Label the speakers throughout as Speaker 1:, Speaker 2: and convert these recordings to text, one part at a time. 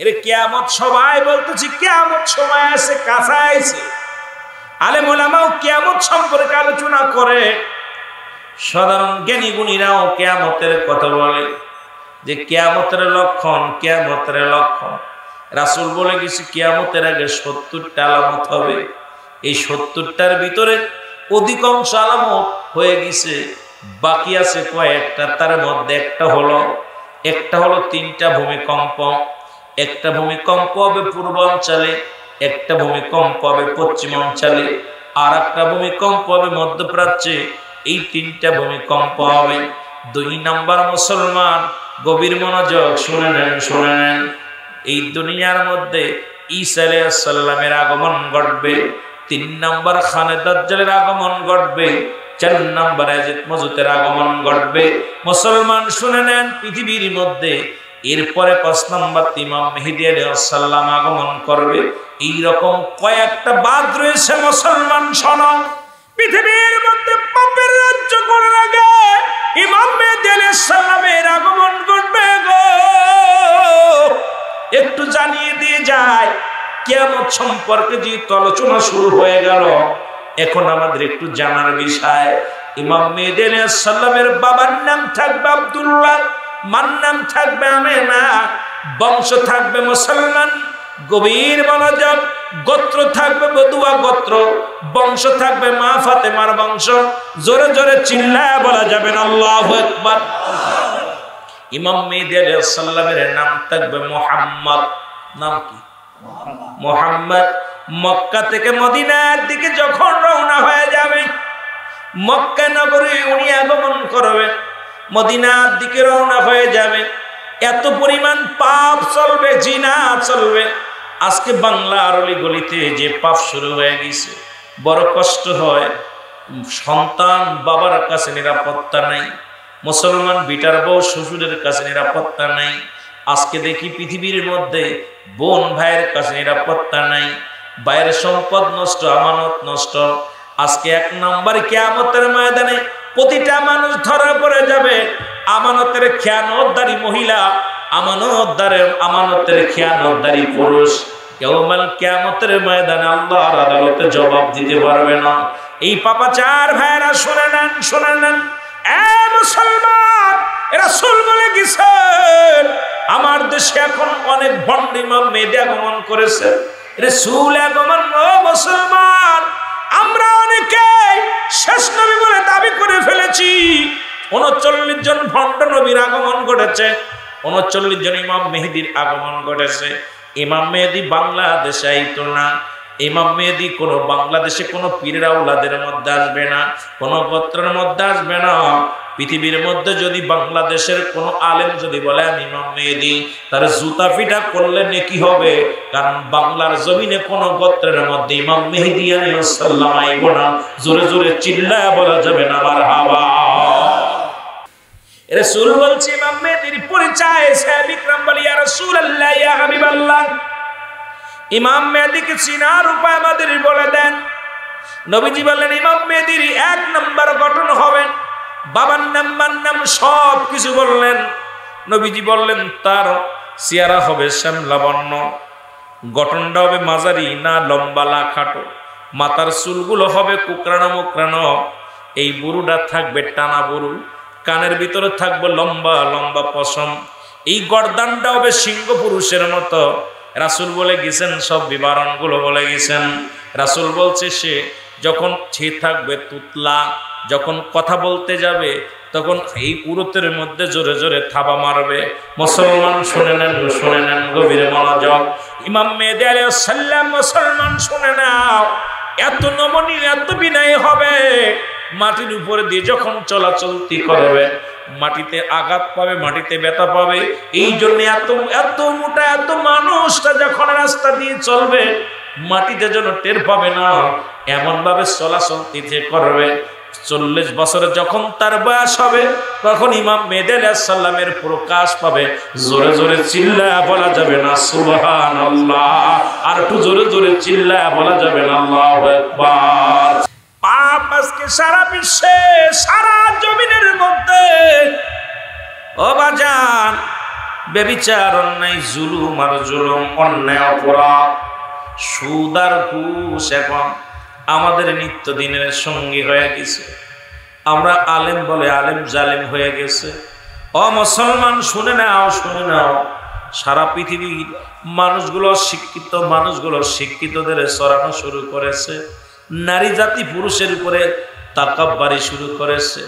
Speaker 1: এরে কিয়ামত সবাই বলতেছি কিয়ামত সময় আছে, কাছে আইছে। আলেম ওলামাও কিয়ামত সম্পর্কে আলোচনা করে, সাধারণ জ্ঞানী গুণীরাও কিয়ামতের কথা বলে যে কিয়ামতের লক্ষণ, কিয়ামতের লক্ষণ। রাসূল বলে গেছে কিয়ামতের আগে 70টা আলামত হবে। এই 70টার ভিতরে অধিকাংশ আলামত হয়ে গেছে, বাকি আছে কয়েকটা। তার মধ্যে একটা হলো 3টা ভূমিকম্প। একটা ভূমিকম্প হবে পূর্বাঞ্চলে, একটা ভূমিকম্প হবে পশ্চিমাঞ্চলে, আর একটা ভূমিকম্প হবে মধ্যপ্রাচ্যে। এই 3টা ভূমিকম্প হবে। 2 নাম্বার মুসলমান গভীর মনোযোগ শুনে নেন। এই দুনিয়ার মধ্যে ঈসা আলাইহিস সালামের আগমন ঘটবে। 3 নাম্বার খানে দাজ্জালের আগমন ঘটবে। 4 নাম্বার ইয়াজিদ মাজুদের আগমন ঘটবে। মুসলমান শুনে নেন, পৃথিবীর মধ্যে এরপরে 5 নাম্বার ইমাম মেহেদী আলাইহিস সালাম আগমন করবে। এই রকম কয়েকটা বাদ রয়েছে মুসলমান শোনো। পৃথিবীর মধ্যে পাপের রাজ্য করার আগে ইমাম মেহেদী আলাইহিস সালামের আগমন ঘটবে গো। একটু জানিয়ে দিয়ে যায়, কিয়ামত সম্পর্কে যে আলোচনা শুরু হয়ে গেল, এখন আমাদের একটু জানার বিষয়। ইমাম মেহেদী আলাইহিস সালামের বাবার নাম থাকবে আব্দুল্লাহ, মার নাম থাকবে আমেনা, বংশ থাকবে মুসলমান গভীর মনোযোগ, গোত্র থাকবে বদুয়া গোত্র, বংশ থাকবে মা ফাতেমার বংশ। জোরে জোরে চিল্লায়া বলা যাবে না আল্লাহু আকবার। ইমাম মেহেদী আলাইহিস সালামের নাম থাকবে মুহাম্মদ। নাম কি? মুহাম্মদ। মক্কা থেকে মদিনার দিকে যখন রওনা হয়ে যাবে, মক্কা নগরে উনি আগমন করবে, মদিনার দিকে রওনা হয়ে যাবে। এত পরিমাণ পাপ চলবে, জিনা চলবে। আজকে বাংলার অলি গলিতে যে পাপ শুরু হয়ে গেছে, বড় কষ্ট হয়। সন্তান বাবার কাছে নিরাপত্তা নাই, মুসলমান বিটার বউ শ্বশুরের কাছে নিরাপত্তা নাই। আজকে দেখি পৃথিবীর মধ্যে বোন ভাইয়ের কাছে নিরাপত্তা নাই, ভাইয়ের সম্পদ নষ্ট, আমানত নষ্ট। আজকে 1 নম্বর কিয়ামতের ময়দানে প্রতিটা মানুষ ধরা পড়ে যাবে। আমানতের খেয়ানতদারী মহিলা, আমানতের খেয়ানতদারী পুরুষ কিয়ামত কিয়ামতের ময়দানে আল্লাহর আদালতে জবাব দিতে পারবে না। এই পাপাচার ভাইরা শুনে নেন। এ মুসলমান, রাসূল বলে গেছেন আমার দেশে এখন অনেক ভণ্ড ইমাম মেহেদী আগমন করেছে। রাসূল আগমন, ও মুসলমান, আমরা অনেকে শেষ নবী বলে দাবি করে ফেলেছি। 39 জন ভণ্ড নবীর আগমন ঘটেছে, 39 জন ইমাম মেহেদীর আগমন ঘটেছে। ইমাম মেহেদী বাংলাদেশে আইতো না। ইমাম মেহেদী কোনো বাংলাদেশে কোনো পীরের আওলাদের মধ্যে আসবে না, কোনো গোত্রের মধ্যে আসবে না। পৃথিবীর মধ্যে যদি বাংলাদেশের কোনো আলেম যদি বলে আমি ইমাম মেহেদী, তার জুতা পিটা করলে নেকি হবে। কারণ বাংলার জমিনে কোনো গোত্রের মধ্যে ইমাম মেহেদী আলাইহিস সালাম আইব না। জোরে জোরে চিল্লায়া বলা যাবে না মারহাবা। রাসূল বলছে ইমাম মেহেদীর পরিচয়। সাহাবী کرام বলে ইয়া রাসূলুল্লাহ, ইয়া হাবিবাল্লাহ, ইমাম মেহেদীকে চিনার উপায় আমাদের বলে দেন। নবীজি বললেন ইমাম মেহেদীর 1 নম্বর গঠন হবে, বাবার নাম, মার নাম, সব কিছু বললেন। নবীজি বললেন তার চেহারা হবে শ্যামলা বর্ণ, গঠনটা হবে মাঝারি, না লম্বা না খাটো, মাথার চুলগুলো হবে কুকরানো মুকরানো, এই বুরুটা থাকবে টানা বুরু, কানের ভিতরে থাকবে লম্বা লম্বা পশম, এই গর্দানটা হবে সিংহ পুরুষের মতো। রাসূল বলে গেছেন, সব বিবরণগুলো বলে গেছেন। রাসূল বলছে সে যখন থাকবে তুতলা, যখন কথা বলতে যাবে তখন এই পুরুতের মধ্যে জোরে জোরে থাবা মারবে। মুসলমান শুনে নেন গভীর মনোযোগ। ইমাম মেহেদী আলাইহিস সালাম, মুসলমান শুনে নাও, এত নমনীয়, এত বিনয়ী হবে, মাটির উপরে দিয়ে যখন চলাচলতি করবে মাটিতে আঘাত পাবে, মাটিতে ব্যথা পাবে। এই জন্য এত মোটা, এত মানুষটা যখন রাস্তা দিয়ে চলবে মাটিতে যেন টের পাবে না, এমন ভাবে চলাচলতিতে করবে। 40 বছরে যখন তার বয়স হবে তখন ইমাম মেহেদী আলাইহিস সালামের প্রকাশ পাবে। জোরে জোরে চিল্লায়া বলা যাবে না সুবহানাল্লাহ, আর একটু জোরে জোরে চিল্লায়া বলা যাবে না আল্লাহু আকবার। পাপ আজকে সারা বিশ্বে, সারা জমিনের মধ্যে ও বাজান বেবিচার, অন্যায়, জুলুম আর জুলুম, অন্যায় অপরাধ, সুদ আর ঘুষ এখন আমাদের নিত্যদিনের সঙ্গী হয়ে গেছে। আমরা আলেম বলে আলেম জালেম হয়ে গেছে। ও মুসলমান, শুনে নাও, শুনে নাও, সারা পৃথিবীর মানুষগুলো শিক্ষিত, মানুষগুলো শিক্ষিতদের সরানো শুরু করেছে। নারী জাতি পুরুষের উপরে তাকাব্বারি শুরু করেছে।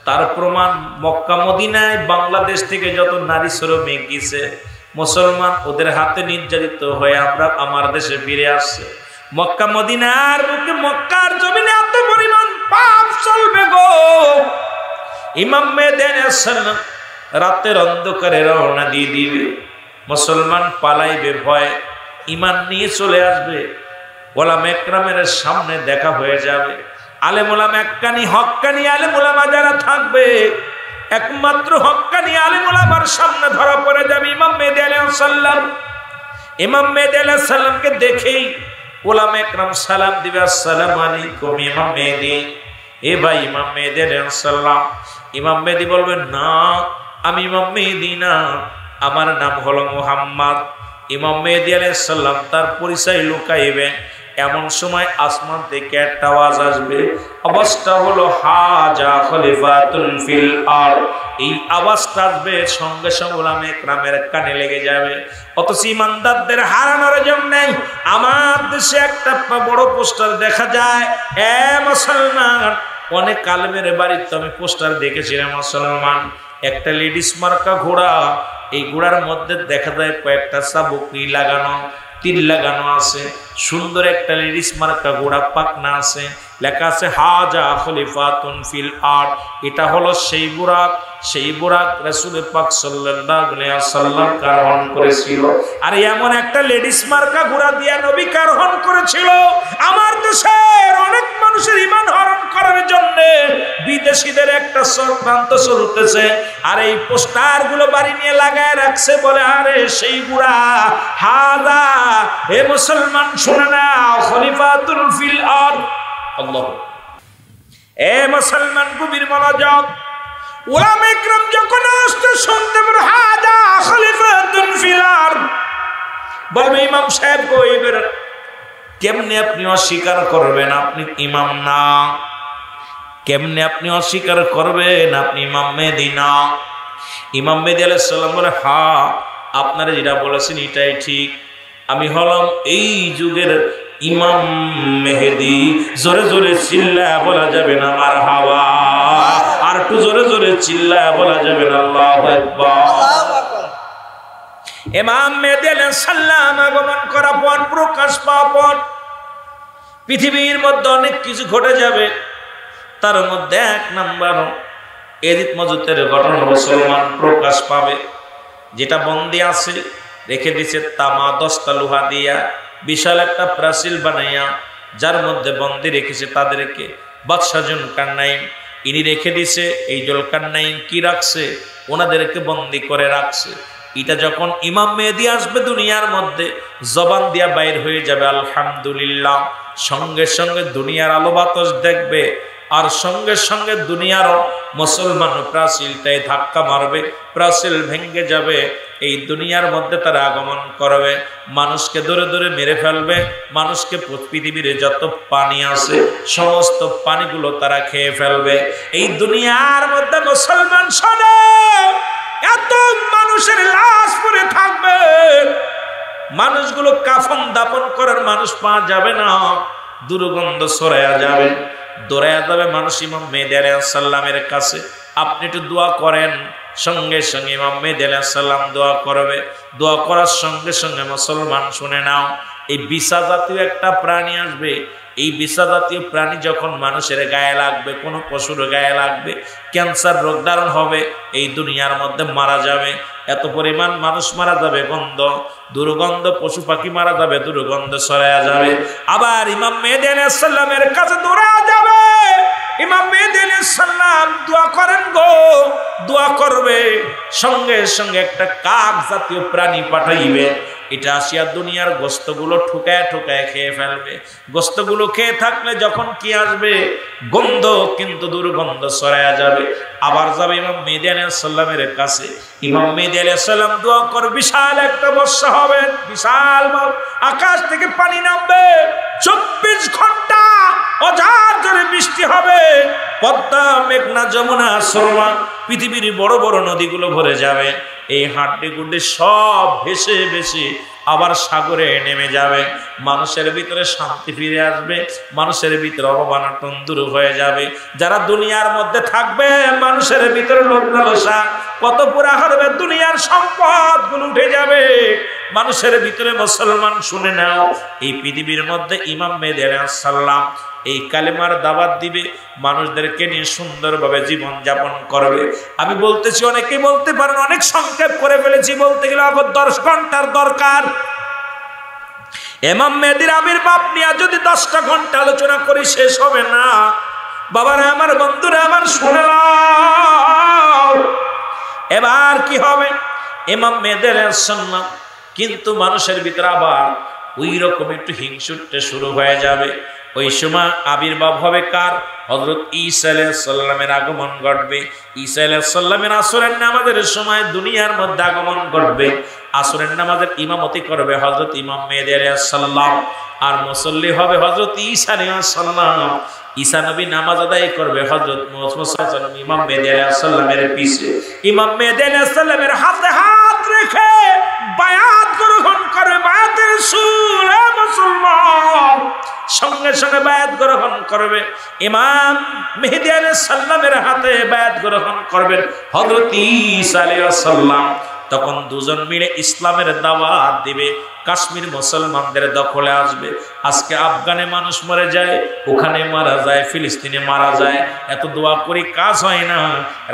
Speaker 1: তার প্রমাণ মক্কা মদিনায় বাংলাদেশ থেকে যত নারী শ্রমিক গেছে, মুসলমান ওদের হাতে নির্যাতিত হয়ে আমরা আমার দেশে ফিরে আসছে। মক্কা মদিনার বুকে, মক্কার জমিনে এত পরিমাণ পাপ চলবে গো। ইমাম মেহেদী আলাইহিস সালাম রাতের অন্ধকারে রওনা দিয়ে দিবে, মুসলমান পালাইবে ভয়, ঈমান নিয়ে চলে আসবে, ওলামা একরামের সামনে দেখা হয়ে যাবে। আলেম ওলামা এককানি হক্কানি আলেম ওলামা যারা থাকবে, একমাত্র হক্কানি আলেম ওলামার সামনে ধরা পড়ে যাবে ইমাম মেহেদী আলাইহিস সালাম। ইমাম মেহেদী আলাইহিস সালামকে দেখেই ওলামা একরাম সালাম দিবে, আসসালামু আলাইকুম ইমাম মেহেদী। এ ভাই ইমাম মেহেদী আলাইহিস সালাম। ইমাম মেহেদী বলবেন, না আমি ইমাম মেহেদী না, আমার নাম হলো মুহাম্মদ। ইমাম মেহেদী আলাইহিস সালাম তার পরিচয় লুকাইবে। এমন সময় আসমান থেকে একটা আওয়াজ আসবে, আওয়াজটা হলো হাজা খলিফাতুন ফিল আরদ। এই আওয়াজটা আসবে, সঙ্গে সঙ্গে ওলামা একরামের কানে লেগে যাবে। অথচ ইমানদারদের হারানোর জন্য আমার দেশে একটা বড় পোস্টার দেখা যায়, এ মুসলমান, অনেক আলেমের বাড়িতে আমি পোস্টার দেখেছিলাম মুসলমান, একটা লেডিস মার্কা ঘোড়া, এই ঘোড়ার মধ্যে দেখা যায় কয়েকটা চাবুক লাগানো, তীর লাগানো আছে, সুন্দর একটা লেডিস মার্কা ঘোড়া পাকনা আছে, লেখা আছে হাজা খলিফাতুন ফিল আরদ। এটা হলো সেই বুরাক, সেই বুরাক রাসূল পাক সাল্লাল্লাহু আলাইহি ওয়াসাল্লাম আরোহণ করেছিল। আর এমন একটা লেডিস মার্কা ঘোড়া দিয়া নবী আরোহণ করেছিল। আমার দেশের অনেক মানুষের ঈমান হরণ করার জন্য বিদেশিদের একটা চক্রান্ত চলতেছে, আর এই পোস্টার গুলো বাড়ি নিয়ে লাগায় রাখছে, বলে আরে সেই ঘোড়া হাজা, হে মুসলমান শুনে নাও, খলিফাতুল ফিল আরদ। আল্লাহ, এ মুসলমান গভীর মনোযোগ। উলামা ইকরাম যখন আসতে শুনতে বলে হাজা খলিফাতুন ফিল আরদ, বলবে ইমাম সাহেব গো, এবার কেমনে আপনি অস্বীকার করবেন আপনি ইমাম না? কেমনে আপনি অস্বীকার করবেন আপনি ইমাম মেহেদী না? ইমাম মেহেদী আলাইহিস সালাম বলে, হ্যাঁ আপনারা যেটা বলেছেন এটাই ঠিক, আমি হলাম এই যুগের ইমাম মেহেদী। জোরে জোরে চিল্লায়া বলা যাবে না মারহাবা, আর একটু জোরে জোরে চিল্লায়া বলা যাবে না আল্লাহু আকবার। ইমাম মেহেদী আলাইহিস সালাম আগমন করার পর, প্রকাশ পাওয়ার পর পৃথিবীর মধ্যে অনেক কিছু ঘটে যাবে। তার মধ্যে এক নাম্বার এরিত মজুতের ঘটনা মুসলমান প্রকাশ পাবে, যেটা বন্দি আছে রেখে দিছে তামা 10টা লোহা দিয়া বিশাল একটা প্রাচীর বানাইয়া, যার মধ্যে বন্দি রেখেছে তাদেরকে বাদশাহ জুলকারনাইন। ইনি রেখে দিছে, এই জুলকারনাইন কি রাখছে, ওনাদেরকে বন্দি করে রাখছে। এটা যখন ইমাম মেহেদী আসবে দুনিয়ার মধ্যে, জবান দিয়া বাইর হয়ে যাবে আলহামদুলিল্লাহ, সঙ্গে সঙ্গে দুনিয়ার আলো বাতাস দেখবে, আর সঙ্গে সঙ্গে দুনিয়ার মুসলমান প্রাচীরটাই ধাক্কা মারবে, প্রাচীর ভেঙে যাবে। এই দুনিয়ার মধ্যে তারা আগমন করবে, মানুষকে ধরে ধরে মেরে ফেলবে, মানুষকে পৃথিবীর যত পানি আছে সমস্ত পানিগুলো তারা খেয়ে ফেলবে। এই দুনিয়ার মধ্যে মুসলমান শোনো, এত মানুষের লাশ পড়ে থাকবে, মানুষগুলো কাফন দাফন করার মানুষ পাওয়া যাবে না, দুর্গন্ধ ছড়ায়া যাবে, দৌড়ায়া যাবে মানুষ ইমাম মেহেদী আলাইহিস সালামের কাছে, আপনি একটু দোয়া করেন। সঙ্গে সঙ্গে ইমাম মেহেদী আলাইহিস সালাম দোয়া করবে। দোয়া করার সঙ্গে সঙ্গে মুসলমান শুনে নাও, এই বিছা জাতীয় একটা প্রাণী আসবে। এই বিছা জাতীয় প্রাণী যখন মানুষের গায়ে লাগবে, কোনো পশুর গায়ে লাগবে, ক্যান্সার রোগ ধারণ হবে, এই দুনিয়ার মধ্যে মারা যাবে। এত পরিমাণ মানুষ মারা যাবে, গন্ধ দুর্গন্ধ, পশু পাখি মারা যাবে, দুর্গন্ধ ছড়ায়া যাবে। আবার ইমাম মেহেদী আলাইহিস সালামের কাছে দৌড়া যাবে। ইমাম মেহেদী আলাইহিস সালাম দোয়া করেন গো, দোয়া করবে, সঙ্গে সঙ্গে একটা কাক জাতীয় প্রাণী পাঠাইবে। এটা আসিয়া দুনিয়ার গোস্তগুলো ঠুকায় ঠুকায় খেয়ে ফেলবে। গোস্তগুলো খেয়ে থাকলে যখন কি আসবে, গন্ধ, কিন্তু দুর্গন্ধ ছড়ায়া যাবে। আবার যাবে ইমাম মেহেদী আলাইহিস সালামের কাছে। ইমাম মেহেদী আলাইহিস সালাম দোয়া করে, বিশাল একটা বর্ষা হবে, বিশাল আকাশ থেকে পানি নামবে, 24 ঘন্টা অঝার জোরে বৃষ্টি হবে, পদ্মা, মেঘনা, যমুনা, সুরমা, পৃথিবীর বড় বড় নদীগুলো ভরে যাবে। এই হাড্ডি গুড্ডি সব ভেসে ভেসে আবার সাগরে নেমে যাবে। মানুষের ভিতরে শান্তি ফিরে আসবে, মানুষের ভিতরে অবমাননা দূর হয়ে যাবে। যারা দুনিয়ার মধ্যে থাকবে, মানুষের ভিতরে লোভ লালসা কত পুরা হবে, দুনিয়ার সম্পদ গুলো উঠে যাবে মানুষের ভিতরে। মুসলমান শুনে নাও, এই পৃথিবীর মধ্যে ইমাম মেহেদী আলাইহিস সালাম এই কালেমার দাওয়াত দিবে, মানুষদেরকে নিয়ে সুন্দরভাবে জীবন যাপন করবে। আমি বলতেছি, অনেকে বলতে পারেন অনেক সংক্ষেপ করে ফেলেছি, বলতে গেলে আবার 10 ঘন্টার দরকার। ইমাম মেহেদীর আবির্ভাব নিয়ে যদি 10টা ঘন্টা আলোচনা করি শেষ হবে না। বাবারা আমার, বন্ধুরা আমার, শুনে নাও, এবার কি হবে? ইমাম মেহেদী আলাইহিস সালাম কিন্তু মানুষের ভিতরে আবার ওই রকম একটু হিংসুটে শুরু হয়ে যাবে। ওই সময় আবির্ভাব হবে কার? হযরত ঈসা আলাইহিস সালামের আগমন ঘটবে। ঈসা আলাইহিস সালামের আসরের নামাজের সময় দুনিয়ার মধ্যে আগমন ঘটবে। আসরের নামাজের ইমামতি করবে হযরত ইমাম মেহেদী আলাইহিস সালাম, আর মুসল্লি হবে হযরত ঈসা আলাইহিস সালাম। ঈসা নবী নামাজ আদায় করবে হযরত মুহাম্মদ সাল্লাল্লাহু আলাইহি ওয়াসাল্লাম ইমাম মেহেদী আলাইহিস সালামের পিছে। ইমাম মেহেদী আলাইহিস সালামের হাতে হাত রেখে বায়াত গ্রহণ করে, বায়াতের রাসূল, হে মুসলমান, সঙ্গে সঙ্গে বায়াত গ্রহণ করবে। ইমাম মেহেদী আলাইহিস সালামের হাতে বায়াত গ্রহণ করবেন হযরত ঈসা আলাইহিস সালাম। তখন দুজন মিলে ইসলামের দাওয়াত দিবে। কাশ্মীর মুসলমানদের দখলে আসবে। আজকে আফগানে মানুষ মরে যায়, ওখানে মারা যায়, ফিলিস্তিনে মারা যায়, এত দোয়া করি কাজ হয় না।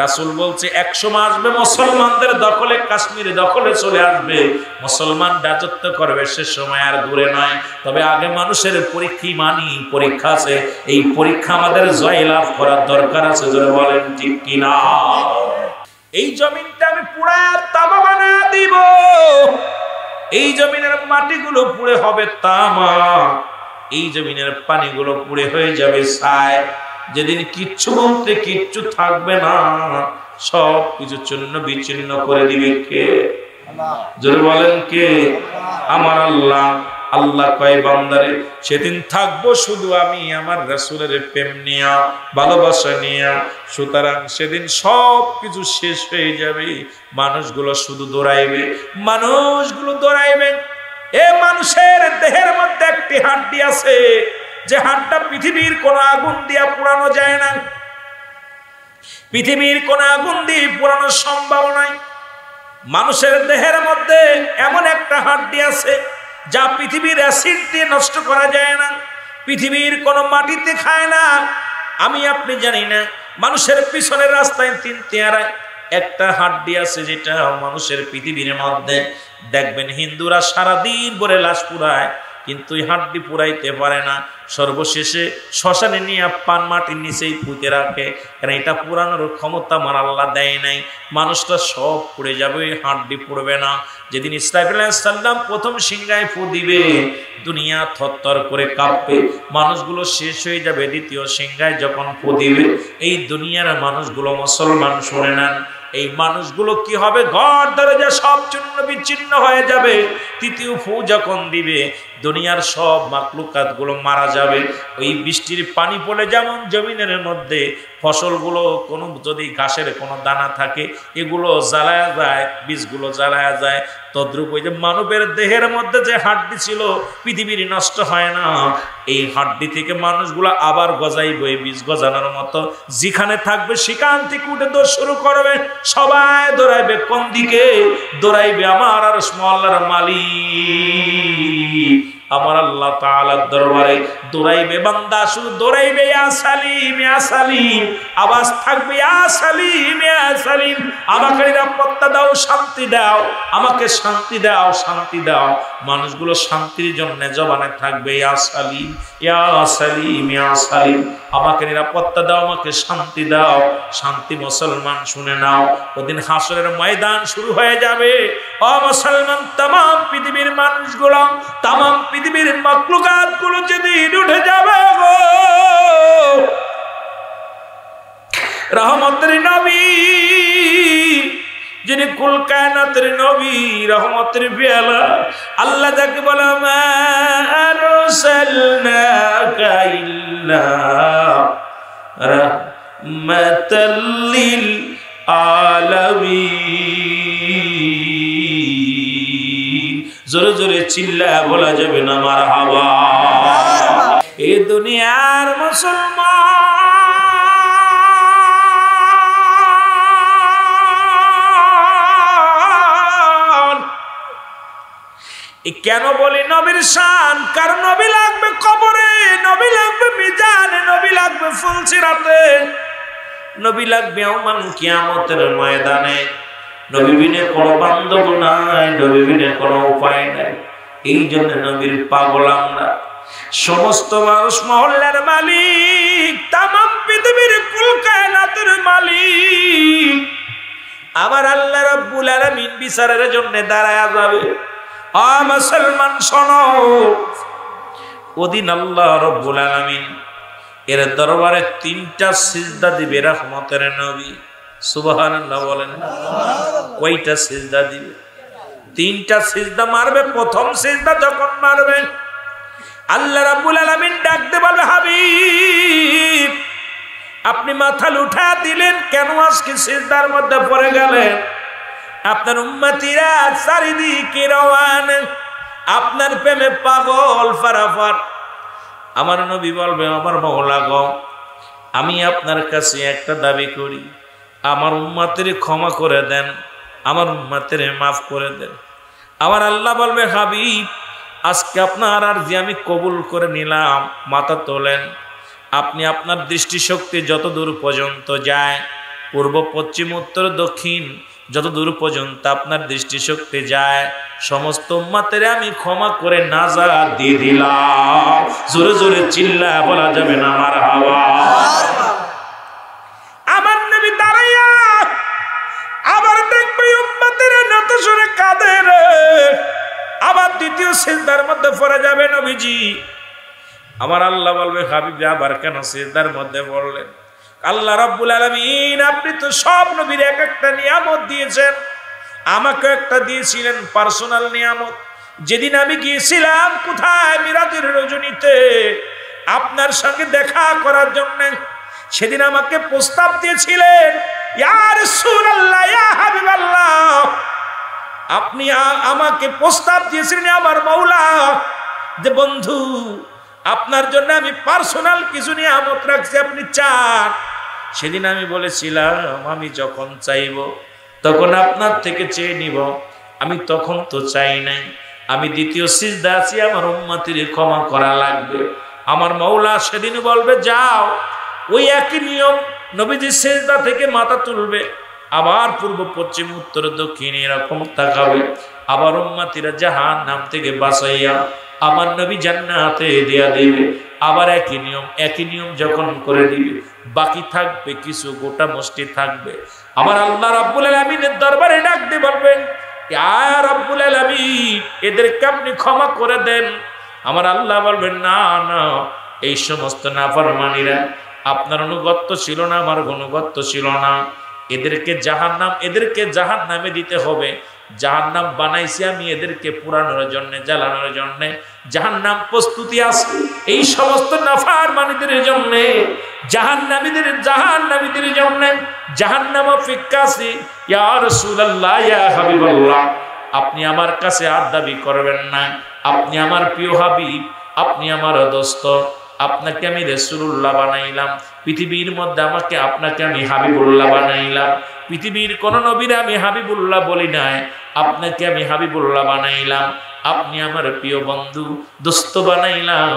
Speaker 1: রাসূল বলছে 1 সময় আসবে মুসলমানদের দখলে, কাশ্মীর দখলে চলে আসবে, মুসলমান রাজত্ব করবে, সে সময় আর দূরে নয়। তবে আগে মানুষের পরীক্ষা, মানি পরীক্ষা আছে, এই পরীক্ষা আমাদের জয়লাভ করার দরকার আছে। জোরে বলেন ঠিক কিনা? এই জমিনটা আমি পুরা তামা বানায় দিব, এই জমিনের মাটিগুলো পুড়ে হবে তামা, এই জমিনের পানিগুলো পুড়ে হয়ে যাবে ছাই। যেদিন কিচ্ছু বলতে কিচ্ছু থাকবে না, সব কিছু চূর্ণ বিচ্ছিন্ন করে দিবে কে? জোরে বলেন কে? আমার আল্লাহ। আল্লাহ কয় বান্দারে, সেদিন থাকবো শুধু আমি আমার রাসূলের প্রেম নিয়া, ভালোবাসা নিয়া। সুতরাং সেদিন সব কিছু শেষ হয়ে যাবে, মানুষগুলো শুধু দৌড়াইবে, মানুষগুলো দৌড়াইবে। এ মানুষের দেহের মধ্যে একটি হাড্ডি আছে, যে হাড্ডিটা পৃথিবীর কোন আগুন দিয়া পোড়ানো যায় না, পৃথিবীর কোন আগুন দিয়ে পোড়ানো সম্ভব নয়। মানুষের দেহের মধ্যে এমন একটা হাড্ডি আছে যা পৃথিবীর অ্যাসিড দিয়ে নষ্ট করা যায় না, পৃথিবীর কোনো মাটিতে খায় না। আমি আপনি জানি না, মানুষের পিছনের রাস্তায় 3 তেয়ারায় একটা হাড্ডি আছে, যেটা মানুষের পৃথিবীর মধ্যে দেখবেন হিন্দুরা সারাদিন ভরে লাশ পুড়ায়, কিন্তু এই হাড্ডি পুরাইতে পারে না। সর্বশেষে শ্মশানে নিয়ে পান মাটির নিচেই পুঁতে রাখে, কারণ এটা পুরানোর ক্ষমতা আমার আল্লাহ দেয় নাই। মানুষটা সব পুড়ে যাবে, হাড্ডি পুড়বে না। যেদিন ইসরাফিল আলাইহিস সালাম প্রথম সিংহায় ফু দিবে, দুনিয়া থরথর করে কাঁপবে, মানুষগুলো শেষ হয়ে যাবে। দ্বিতীয় সিংহায় যখন ফু দিবে, এই দুনিয়ার মানুষগুলো, মুসলমান শুনে নেন, এই মানুষগুলো কি হবে? ঘর দরজা সব চূর্ণ বিচ্ছিন্ন হয়ে যাবে। তৃতীয় ফু যখন দিবে, দুনিয়ার সব মাখলুকাত গুলো মারা যাবে। ওই বৃষ্টির পানি পড়ে যেমন জমিনের মধ্যে ফসলগুলো, কোনো যদি ঘাসের কোনো দানা থাকে, এগুলো জ্বালায়া যায়, বীজগুলো জ্বালায়া যায়, তদ্রূপ ওই যে মানবের দেহের মধ্যে যে হাড্ডি ছিল, পৃথিবীর নষ্ট হয় না, এই হাড্ডি থেকে মানুষগুলো আবার গজাইবে, বীজ গজানোর মতো। যেখানে থাকবে সেখান থেকে উঠে দৌড় শুরু করবে, সবাই দৌড়াইবে। কোন দিকে দৌড়াইবে? আমার আর আল্লাহর মালিক, আমার আল্লাহ তাআলার দরবারে দৌড়াইবে। বান্দা শুধু দৌড়াইবে, ইয়া সালিম, ইয়া সালিম, আওয়াজ থাকবে, ইয়া সালিম, ইয়া সালিম, আমাকে নিরাপত্তা দাও, শান্তি দাও, আমাকে শান্তি দাও, শান্তি দাও। মানুষগুলো শান্তির জন্য জবানে থাকবে, ইয়া সালিম, ইয়া সালিম, ইয়া সালিম, আমাকে নিরাপত্তা দাও, আমাকে শান্তি দাও, শান্তি। মুসলমান শুনে নাও, ওদিন হাসরের ময়দান শুরু হয়ে যাবে। ও মুসলমান, तमाम পৃথিবীর মানুষগুলো, तमाम পৃথিবীর মাখলুকাত গুলো যেদিন উঠে যাবে গো, রহমতের নবী যিনি কুল কায়নাতের নবী, রহমতের পেয়ালা, আল্লাহ যাকে বলে মা আরসালনাকা ইল্লা রাহমাতাল লিল আলামিন। জোরে জোরে চিল্লা বলা যাবে না মারহাবা। এ দুনিয়ার মুসলমান, কেন বলি নবীর শান? কারণ নবী লাগবে কবরে, নবী লাগবে মিজানে, নবী লাগবে ফুলসিরাতে, নবী লাগবে ইয়াউমাল কিয়ামতের ময়দানে। নবী বিনে কোনো বান্ধব নাই, নবী বিনে কোনো উপায় নাই। এই জন্য নবীর পাগল আমরা। সমস্ত মানুষ মহল্লার মালিক, तमाम পৃথিবীর কুল কায়নাতের মালিক আবার আল্লাহ রাব্বুল আলামিন বিচারের জন্য দাঁড়ায়া যাবে। ও মুসলমান শোনো, ওদিন আল্লাহ রাব্বুল আলামিন এর দরবারে 3টা সিজদা দিবে রহমতের নবী। সুবহানাল্লাহ বলেন। কয়টা সিজদা দিবে? 3টা সিজদা মারবে। প্রথম সিজদা যখন মারবে, আল্লাহ রাব্বুল আলামিন ডাকতে বলবে, হাবিব আপনি মাথা উঠা দিলেন কেন? আজকে সিজদার মধ্যে পড়ে গেলেন। আপনার উম্মতিরা চারিদিকে রওয়ানা, আপনার প্রেমে পাগল ফারাফার। আমার নবী বলবে, আমার মাওলা গো, আমি আপনার কাছে একটা দাবি করি, আমার উম্মতের ক্ষমা করে দেন, আমার উম্মতের মাফ করে দেন। আমার আল্লাহ বলবে, হাবিব আজকে আপনার আরজি আমি কবুল করে নিলাম। মাথা তোলেন। আপনি আপনার দৃষ্টিশক্তি যত দূর পর্যন্ত যায়, পূর্ব পশ্চিম উত্তর দক্ষিণ যত দূর পর্যন্ত আপনার দৃষ্টিশক্তি যায়, সমস্ত উম্মতের আমি ক্ষমা করে নাজাত দিয়ে দিলাম। জোরে জোরে চিল্লা বলা যাবে না মারহাবা। আমার নবী দাঁড়াইয়া আবার দেখবে উম্মতের নত সুরে কাঁদে রে। আবার দ্বিতীয় সিজদার মধ্যে পড়ে যাবে নবীজি। আমার আল্লাহ বলবে, হাবিব আবার কেন সিজদার মধ্যে পড়লেন? আল্লাহ রাব্বুল আলামিন, আপনি তো সব নবীর এক একটা নিয়ামত দিয়েছেন, আমাকে একটা দিয়েছিলেন পার্সোনাল নিয়ামত। যেদিন আমি গিয়েছিলাম কোথায়, মিরাজের রজনীতে আপনার সঙ্গে দেখা করার জন্য, সেদিন আমাকে প্রস্তাব দিয়েছিলেন, ইয়া রাসূলুল্লাহ, ইয়া হাবিবাল্লাহ, আপনি আমাকে প্রস্তাব দিয়েছিলেন আমার মাওলা যে বন্ধু আপনার জন্য আমি পার্সোনাল কিছু নিয়ামত রাখছি, আপনি চান। সেদিন আমি বলেছিলাম, আমি যখন চাইব তখন আপনার থেকে চেয়ে নিব। আমি তখন তো চাই নাই। আমি দ্বিতীয় সিজদা আছি, আমার উম্মতের ক্ষমা করা লাগবে। আমার মাওলা সেদিন বলবে, যাও। ওই একই নিয়ম, নবীজি সিজদা থেকে মাথা তুলবে, আবার পূর্ব পশ্চিম উত্তর দক্ষিণ এরকম তাকাবে। আবার উম্মতিরা জাহান্নাম থেকে বাঁচাইয়া আমার নবী জান্নাতে দেয়া দিবে। আবার একই নিয়ম যখন করে দিবে, বাকি থাকবে কিছু, গোটা মুষ্টি থাকবে। আমার আল্লাহ রাব্বুল আলামিনের দরবারে ডাক দিয়ে বলবেন, ইয়া রাব্বুল আলামিন, এদেরকে আপনি ক্ষমা করে দেন। আমার আল্লাহ বলবেন, না না, এই সমস্ত নাফরমানীরা আপনার অনুগত্য ছিল না, আমার অনুগত্য ছিল না, এদেরকে জাহান্নামে দিতে হবে। জাহান্নাম বানাইছি আমি এদেরকে পুরানোর জন্য, জ্বালানোর জন্য। জাহান্নাম প্রস্তুতি আছে এই সমস্ত নাফরমানীদের জন্য, জাহান্নামীদের জন্য। জাহান্নাম অপেক্ষা আছে। ইয়া রাসূলুল্লাহ, ইয়া হাবিবাল্লাহ, আপনি আমার কাছে আর দাবি করবেন না। আপনি আমার প্রিয় হাবিব, আপনি আমার দোস্ত, আপনাকে আমি রাসূলুল্লাহ বানাইলাম। পৃথিবীর মধ্যে আপনাকে আমি হাবিবুল্লাহ বানাইলাম। পৃথিবীর কোন নবীর আমি হাবিবুল্লাহ বলি নাই, আপনাকে আমি হাবিবুল্লাহ বানাইলাম। আপনি আমার প্রিয় বন্ধু, দোস্ত বানাইলাম।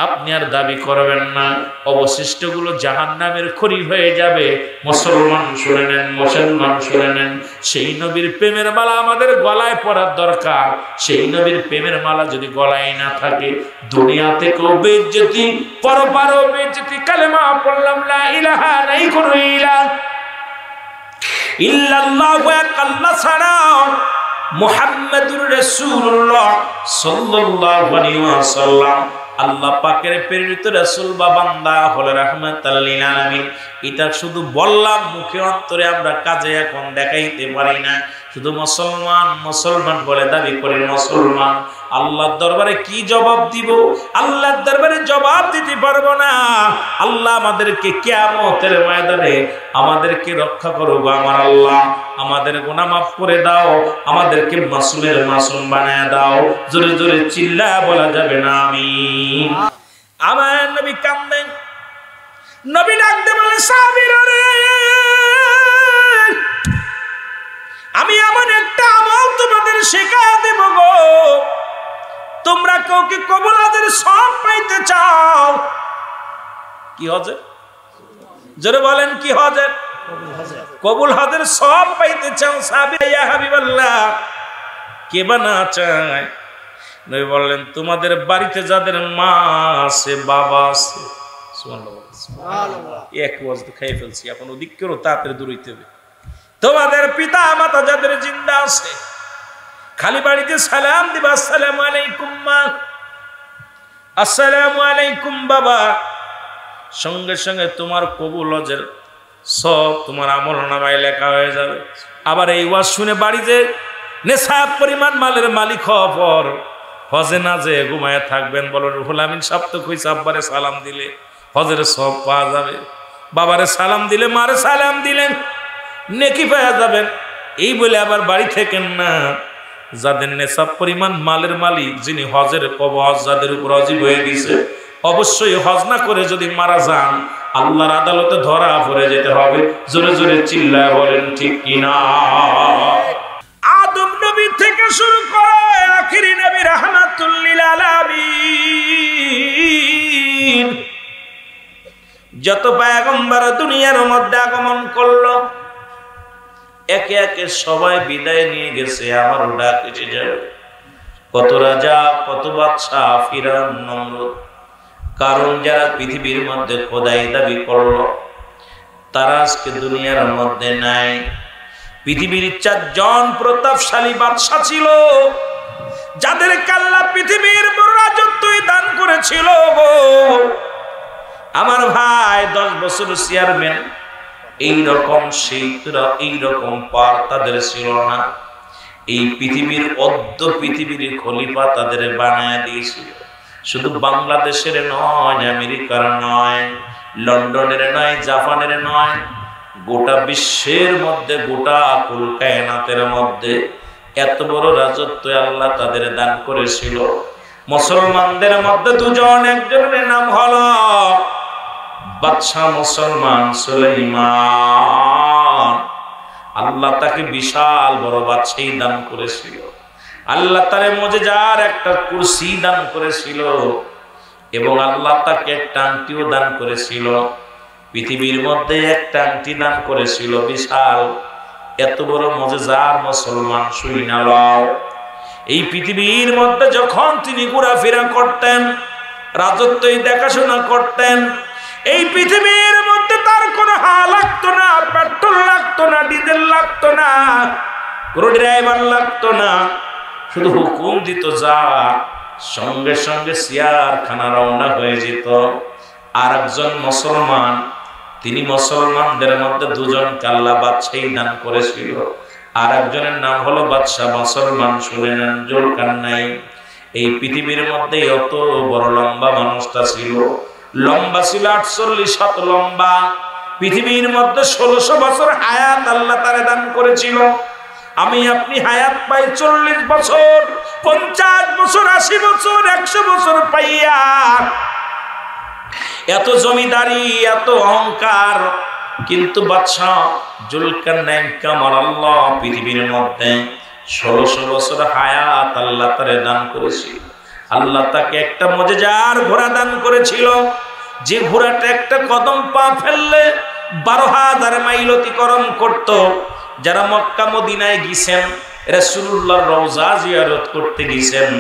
Speaker 1: আপনি আর দাবি করবেন না। অবশিষ্টগুলো জাহান্নামের খড়ি হয়ে যাবে। মুসলমান শুনে নেন, সেই নবীর প্রেমের মালা আমাদের গলায় পরার দরকার। সেই নবীর প্রেমের মালা যদি গলায় না থাকে, দুনিয়া থেকেও বেইজ্জতি, পরপারেও বেইজ্জতি। কালেমা পড়লাম, লা ইলাহা, নাই কোনো ইলাহ ইল্লাল্লাহু, এক আল্লাহ ছাড়া মুহাম্মাদুর রাসূলুল্লাহ সাল্লাল্লাহু আলাইহি ওয়াসাল্লাম আল্লাহ পাকের প্রেরিত রাসূল বা বান্দা হলো রাহমাতাল লিল আলামিন। এটা শুধু বললাম মুখে, অন্তরে আমরা কাজে এখন দেখাইতে পারি না। শুধু মুসলমান মুসলমান বলে দাবি করে মুসলমান। আল্লাহর দরবারে কি জবাব দিব? আল্লাহর দরবারে জবাব দিতে পারবো না। আল্লাহ আমাদেরকে কিয়ামতের ময়দানে আমাদেরকে রক্ষা করুক আমার আল্লাহ। আমাদের গুনাহ মাফ করে দাও, আমাদেরকে মাসুমের মাসুম বানায় দাও। জোরে জোরে চিল্লা বলা যাবে না আমিন। আমার নবী কান্দেন, নবী ডাকতে বলে সাহাবীরা রে, আমি এমন একটা আমল তোমাদের শেখায় দেব গো, তোমরা কেউ কি কবুল হজের সব পাইতে চাও? কি হজের? জোরে বলেন কি হজের? কবুল হজের সব পাইতে চাও? সাহাবীরা ইয়া হাবিবাল্লাহ কে বা না চায়? নবী বললেন তোমাদের বাড়িতে যাদের মা আছে, বাবা আছে, সুবহানাল্লাহ, এক ওয়াজ খাইয়ে ফেলছি, এখন ওদিক কেউ তাড়াতাড়ি দূর হইতে হবে। তোমাদের পিতা মাতা যাদের জিন্দা আছে, খালি বাড়িতে সালাম দিবা, আসসালামু আলাইকুম মা, আসসালামু আলাইকুম বাবা, সঙ্গে সঙ্গে তোমার কবুল হজের সব তোমার আমলনামায় লেখা হয়ে যাবে। আবার এই ওয়াজ শুনে বাড়িতে নেশাব পরিমাণ মালের মালিক হওয়ার পর হজে না যে ঘুমায় থাকবেন, বলো রুহুল আমিন সাহেব তো কইছে আব্বারে সালাম দিলে হজের সব পাওয়া যাবে, বাবারে সালাম দিলে, মারে সালাম দিলেন নেকি পাওয়া যাবেন। এই বলে আবার বাড়ি থেকেন না। যাদের নেশাব পরিমাণ মালের মালিক, যিনি হজের হজ যাদের উপর ওয়াজিব হয়ে গেছে, অবশ্যই হজ না করে যদি মারা যান আল্লাহর আদালতে ধরা পড়ে যেতে হবে। জোরে জোরে চিল্লায় বলেন ঠিক কিনা? আদম নবী থেকে শুরু করে আখিরি নবী রাহমাতুল লিল আলামিন যত পয়গম্বর দুনিয়ার মধ্যে আগমন করলো, একে একে সবাই বিদায় নিয়ে গেছে, আমারও ডাক এসে যাবে। কত রাজা, কত বাদশা, ফিরআউন, নমরুদ, কারণ যারা পৃথিবীর মধ্যে খোদাই দাবি করলো তারা আজকে দুনিয়ার মধ্যে নাই। পৃথিবীর 4 জন প্রতাপশালী বাদশা ছিল, যাদের আল্লাহ পৃথিবীর বড় রাজত্বই দান করেছিল গো আমার ভাই। 10 বছর চেয়ারম্যান এইরকম সেইরা এইরকম পার তাদের ছিল না। এই পৃথিবীর পৃথিবীর খলিফা তাদের বানায় দিয়েছিল। শুধু বাংলাদেশের নয়, আমেরিকার নয়, লন্ডনের নয়, জাপানের নয়, গোটা বিশ্বের মধ্যে, গোটা কুল কায়নাতের মধ্যে এত বড় রাজত্ব আল্লাহ তাদের দান করেছিল। মুসলমানদের মধ্যে 2 জন, একজনের নাম হলো বাদশা মুসলমান সুলাইমান। আল্লাহ তাকে বিশাল বড় বাদশাহী দান করেছিল। আল্লাহ তারে মুজিজার একটা কুরসি দান করেছিল এবং আল্লাহ তাকে একটা আংটিও দান করেছিল। পৃথিবীর মধ্যে একটা আংটি দান করেছিল বিশাল। এত বড় মুজিজার মুসলমান শুই না লও। এই পৃথিবীর মধ্যে যখন তিনি ঘোরাফেরা করতেন, রাজত্বই দেখাশোনা করতেন, এই পৃথিবীর মধ্যে তার কোনো হাল লাগতো না, পেট্রোল লাগতো না, ডিজেল লাগতো না, কোনো ড্রাইভার লাগতো না, শুধু হুকুম দিত যা, সঙ্গে সঙ্গে সিয়ারখানা রওনা হয়ে যেত। আর একজন মুসলমান, তিনি মুসলমানদের মধ্যে 2 জনকে আল্লাহ বাদশাহী দান করেছিল। আর একজনের নাম হলো বাদশা মুসলমান, শুনে নেন, জুলকারনাইন। এই পৃথিবীর মধ্যে অত বড় লম্বা মানুষটা ছিল, লম্বা ছিল 48 হাত লম্বা। পৃথিবীর মধ্যে 1600 বছর হায়াত আল্লাহ তারে দান করেছিল। আমি আপনি হায়াত পাই 40 বছর, 50 বছর, 80 বছর, 100 বছর পাইয়া এত জমিদারি, এত অহংকার। কিন্তু বাদশা জুলকারনাইন কামার আল্লাহ পৃথিবীর মধ্যে 1600 বছর হায়াত আল্লাহ তারে দান করেছিল। আল্লাহ তাকে একটা মুজিজার ঘোড়া দান করেছিল, যে ঘোড়াটা একটা কদম পা ফেললে 12,000 মাইল অতিক্রম করত। যারা মক্কা মদিনায় গেছেন, রাসূলুল্লাহর রওজা জিয়ারত করতে গেছেন,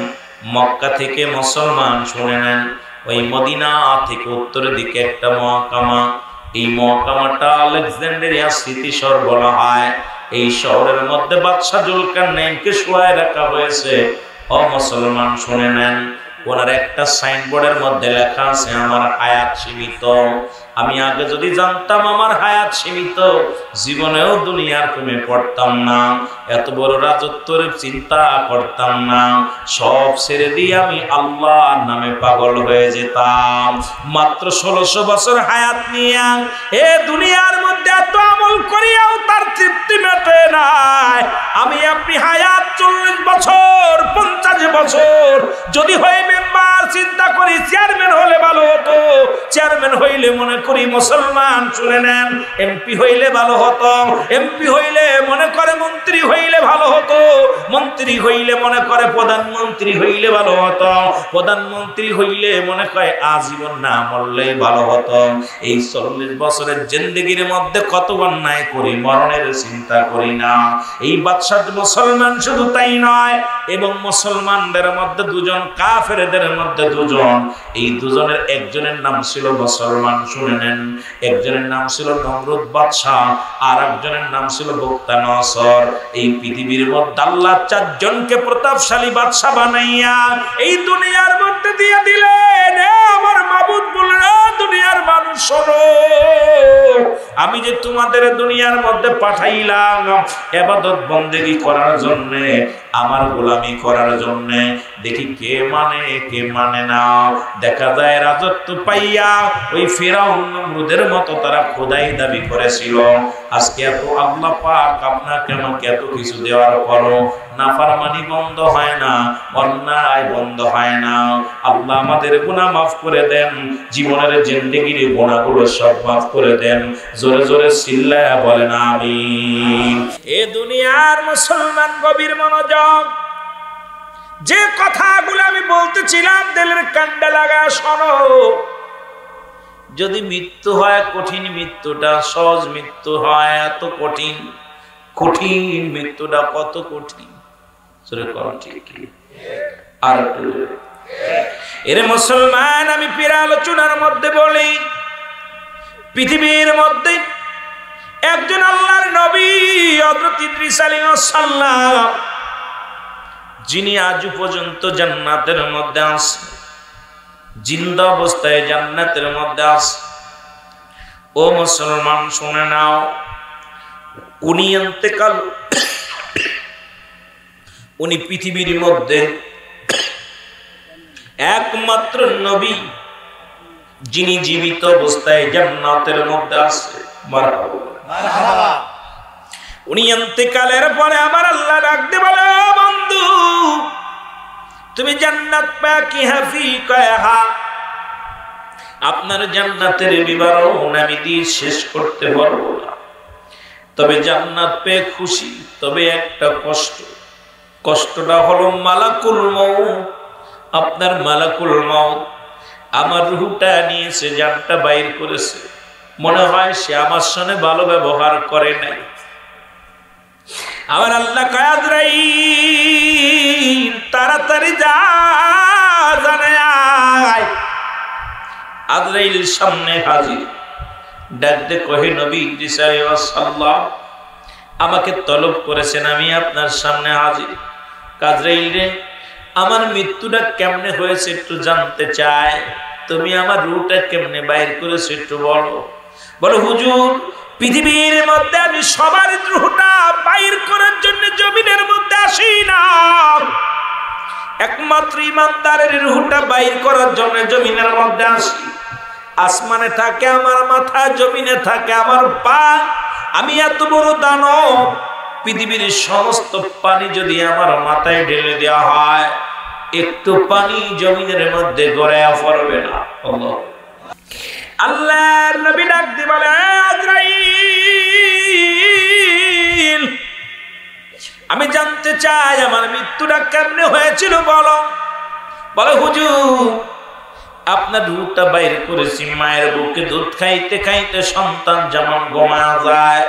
Speaker 1: মক্কা থেকে মুসলমান শুনে নেন, ওই মদিনা থেকে উত্তরের দিকে একটা মহকামা, এই মহকামাটা আলেকজান্দ্রিয়া স্মৃতিসর বলা হয়। এই শহরের মধ্যে বাদশা জুলকারনাইনকে শুয়ায় রাখা হয়েছে। ও মুসলমান শুনে নেন, ওনার একটা সাইনবোর্ডের মধ্যে লেখা আছে আমার হায়াত সীমিত। আমি আগে যদি জানতাম আমার হায়াত সীমিত, জীবনেও দুনিয়ার প্রেমে পড়তাম না, এত বড় রাজত্বের চিন্তা করতাম না, সব ছেড়ে দিয়ে আমি আল্লাহর নামে পাগল হয়ে যেতাম। মাত্র 1600 বছর হায়াত নিয়ে এ দুনিয়ার মধ্যে এত আমল করিয়াও তার তৃপ্তি মেটে নাই। আমি আপনি হায়াত 40 বছর 50 বছর যদি হয়ে মেম্বার চিন্তা করি চেয়ারম্যান হলে ভালো হতো, চেয়ারম্যান হইলে মনে করি মুসলমান শুনে নেন এমপি হইলে ভালো হতো, এমপি হইলে মনে করে মন্ত্রী হইলে ভালো হতো, মন্ত্রী হইলে মনে করে প্রধানমন্ত্রী হইলে ভালো হতো, প্রধানমন্ত্রী হইলে মনে করে আজীবন না মরলে ভালো হতো। এই 40 বছরের জিন্দেগির মধ্যে কত অন্যায় করি, মরণের চিন্তা করি না। এই বাদশা মুসলমান শুধু তাই নয়, এবং মুসলমানদের মধ্যে দুজন, কাফেরদের মধ্যে দুজন, এই দুজনের একজনের নাম ছিল মুসলমান শুনে নেন, একজনের নাম ছিল নমরুদ বাদশা, আর একজনের নাম ছিল বুখতানসর। এই পৃথিবীর মধ্যে আল্লাহ 4 জনকে প্রতাপশালী বাদশা বানাইয়া এই দুনিয়ার মধ্যে দিয়ে দিলেন। আমার মাবুদ বললেন, দুনিয়ার মানুষ শোনো, আমি যে তোমাদের দুনিয়ার মধ্যে পাঠাইলাম ইবাদত বন্দেগী করার জন্য, আমার গোলামি করার জন্য, দেখি কে মানে কে মানে না। দেখা যায় রাজত্ব পাইয়া ওই ফিরআউন নমরুদের মতো তারা খোদাই দাবি করেছিল। আজকে এত আল্লাহ পাক আপনাকে আমাকে এত কিছু দেওয়ার পরও নাফরমানি বন্ধ হয় না, অন্যায় বন্ধ হয় না। আল্লাহ আমাদের গুনাহ মাফ করে দেন, জীবনের জিন্দেগির গুনাহগুলো সব মাফ করে দেন। জোরে জোরে চিল্লায়া বলেন আমিন। এ দুনিয়ার মুসলমান গভীর মনোযোগ, যে কথাগুলো আমি বলতেছিলাম দিলের কান্ডা লাগা শোনো। যদি মৃত্যু হয় কঠিন, মৃত্যুটা সহজ মৃত্যু হয় এত কঠিন, কঠিন মৃত্যুটা কত কঠিন। আর এরে মুসলমান, আমি পীর আলোচনার মধ্যে বলি, পৃথিবীর মধ্যে একজন আল্লাহর নবী হযরত ইদ্রিস আলাইহিস সালাম, যিনি আজ পর্যন্ত জান্নাতের মধ্যে আছে, জিন্দা অবস্থায় জান্নাতের মধ্যে আছে। ও মুসলমান শুনে নাও, উনি ইন্তেকাল, উনি পৃথিবীর মধ্যে একমাত্র নবী যিনি জীবিত অবস্থায় জান্নাতের মধ্যে আছে। মারহাবা। উনি ইন্তেকালের পরে আমার আল্লাহ ডাকতে বলে, বন্ধু তুমি জান্নাত পায়া কি হাফি কয়হা, আপনার জান্নাতের বিবরণ আমি দিয়ে শেষ করতে পারবো না। তবে জান্নাত পেয়ে খুশি, তবে একটা কষ্ট, কষ্টটা হলো মালাকুল মউত। আপনার মালাকুল মউত আমার রূহটা নিয়েছে, জানটা বাইর করেছে, মনে হয় সে আমার সঙ্গে ভালো ব্যবহার করে নাই। আমার আল্লাহ কয়, আজরাইল তাড়াতাড়ি যা, জানে আয়। আজরাইল সামনে হাজির, ডাকতে কহে, নবী ইদ্রিস আলাইহিস সালাম আমাকে তলব করেছেন, আমি আপনার সামনে হাজির। আজরাইল রে, আমার মৃত্যুটা কেমনে হয়েছে একটু জানতে চাই, তুমি আমার রূহটা কেমনে বাইর করেছো একটু বলো। বলো, হুজুর পৃথিবীর মধ্যে আমি সবার রূহটা বাইর করার জন্য জমিনের মধ্যে আসি না, একমাত্র ইমানদারের রূহটা বাইর করার জন্য জমিনের মধ্যে আসি। আসমানে থাকে আমার মাথা, জমিনে থাকে আমার পা। আমি এত বড় দানব, পৃথিবীর সমস্ত পানি যদি আমার মাথায় ঢেলে দেওয়া হয়, একটু পানি জমিনের মধ্যে গড়ায়া পড়বে না। আল্লাহর নবী ডাক দিয়ে বলে, আজরাইল আমি জানতে চাই আমার মৃত্যুটা কেমনে হয়েছিল বলো। বলে, হুজুর আপনার রূহটা বাইর করেছি মায়ের বুকে দুধ খাইতে খাইতে সন্তান যেমন ঘুমায়া যায়,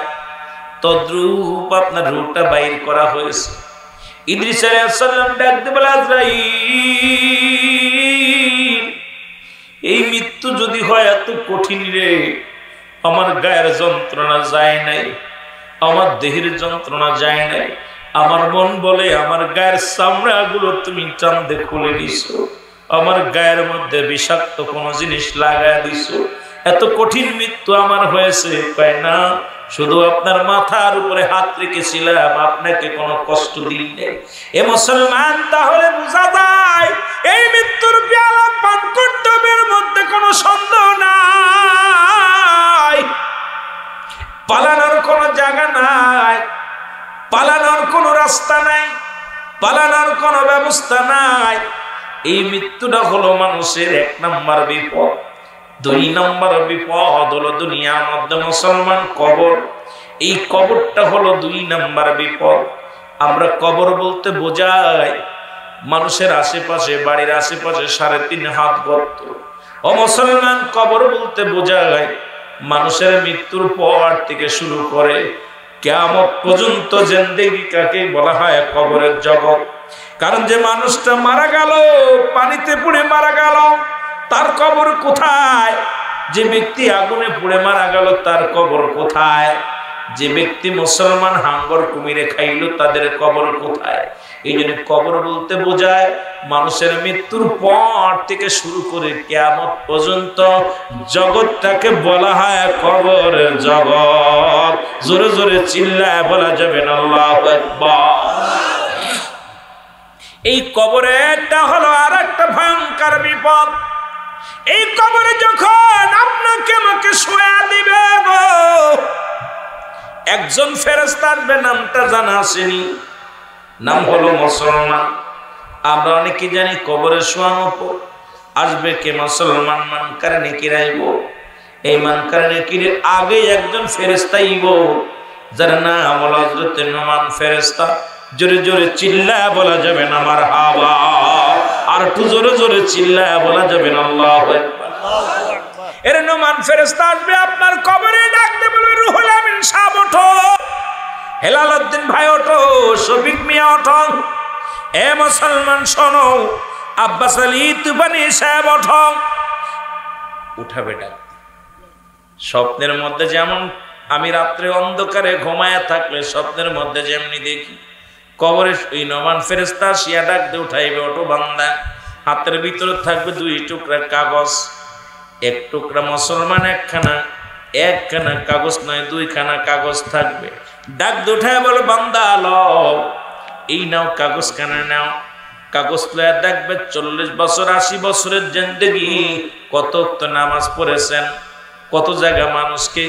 Speaker 1: তদ্রূপ আপনার রূহটা বাইর করা হয়েছে। ইদ্রিস আলাইহিস সালাম ডাক দিয়ে বলে, আজরাইল এই মৃত্যু যদি হয় এত কঠিন রে, আমার গায়ের যন্ত্রণা যায় নাই, আমার দেহের যন্ত্রণা যায় না, আমার মন বলে আমার গায়ের চামড়াগুলো তুমি টানতে খুলে দিছো, আমার গায়ের মধ্যে বিষাক্ত কোন জিনিস লাগায় দিছো, এত কঠিন মৃত্যু আমার হয়েছে। কয় না, শুধু আপনার মাথার উপরে হাত রেখেছিলাম, আপনাকে কোনো কষ্ট দিইনি। এ মুসলমান, তাহলে বোঝা যায় এই মৃত্যুর পেয়ালা পান কর্তব্যের মধ্যে কোনো সন্দেহ নাই। পালানোর কোনো জায়গা নাই, পালানোর কোনো রাস্তা নাই, পালানোর কোনো ব্যবস্থা নাই। এই মৃত্যুটা হলো মানুষের 1 নম্বর বিপদ। 2 নম্বর বিপদ হলো দুনিয়ার মধ্যে মুসলমান কবর। এই কবরটা হলো 2 নম্বর বিপদ। আমরা কবর বলতে বোঝাই মানুষের আশেপাশে, বাড়ির আশেপাশে 3.5 হাত গর্ত। ও মুসলমান, কবর বলতে বোঝায় মানুষের মৃত্যুর পর থেকে শুরু করে কিয়ামত পর্যন্ত জিন্দেগি কাকে বলা হয় কবরের জগৎ। কারণ যে মানুষটা মারা গেল, পানিতে পুড়ে মারা গেল, তার কবর কোথায়? যে ব্যক্তি আগুনে পুড়ে মারা গেল, তার কবর কোথায়? যে ব্যক্তি মুসলমান হাঙ্গর কুমিরে খাইল, তাদের কবর কোথায়? এই জন্য কবর বলতে বোঝায় মানুষের মৃত্যুর পর থেকে শুরু করে কিয়ামত পর্যন্ত জগৎটাকে বলা হয় কবরের জগৎ। জোরে জোরে চিল্লায় বলা যাবে না আল্লাহু আকবার। এই কবরটা হলো আর একটা ভয়ঙ্কর বিপদ। এই কবরে যখন আপনাকে আমাকে শোয়া দিবে গো, একজন ফেরেশতা আসবে, নামটা জানা আসেনি, নাম হলো মুসলমান। আমরা অনেকে জানি কবরে শোয়ানো পর আসবে কে? মুসলমান। মানকার নেকির আইব। এই মানকার নেকির আগে একজন ফেরেশতা আইব, যার নাম হলো হযরত নোমান ফেরেশতা। জোরে জোরে চিল্লায় বলা যাবে না মারহাবা। আর একটু জোরে জোরে চিল্লায় বলা যাবে না আল্লাহু আকবার। এর নোমান ফেরেশতা আসবে, আপনার কবরে ডাক দেবে, রুহুল আমিন সাহেব ওঠো, হেলাল উদ্দিন ভাই ওঠো, শফিক মিয়া ওঠো, এ মুসলমান শোনো, আব্বাস আলী তুফানি সাহেব ওঠো। উঠাবে ডাক। স্বপ্নের মধ্যে যেমন আমি রাত্রে অন্ধকারে ঘুমায়া থাকলে স্বপ্নের মধ্যে যেমনি দেখি, কবরে ওই নোমান ফেরেশতা শিয়া ডাক দিয়ে উঠাইবে, ওঠো বান্দা। হাতের ভিতরে থাকবে 2 টুকরা কাগজ। 1 টুকরা মুসলমান, একখানা কাগজ নয়, 2খানা কাগজ থাকবে। ডাক দিয়ে উঠায় বলে, বান্দা লও, এই নাও কাগজ খানা নাও। কাগজ লয়া দেখবে 40 বছর 80 বছরের জিন্দেগি, কত তো নামাজ পড়েছেন, কত জায়গা মানুষকে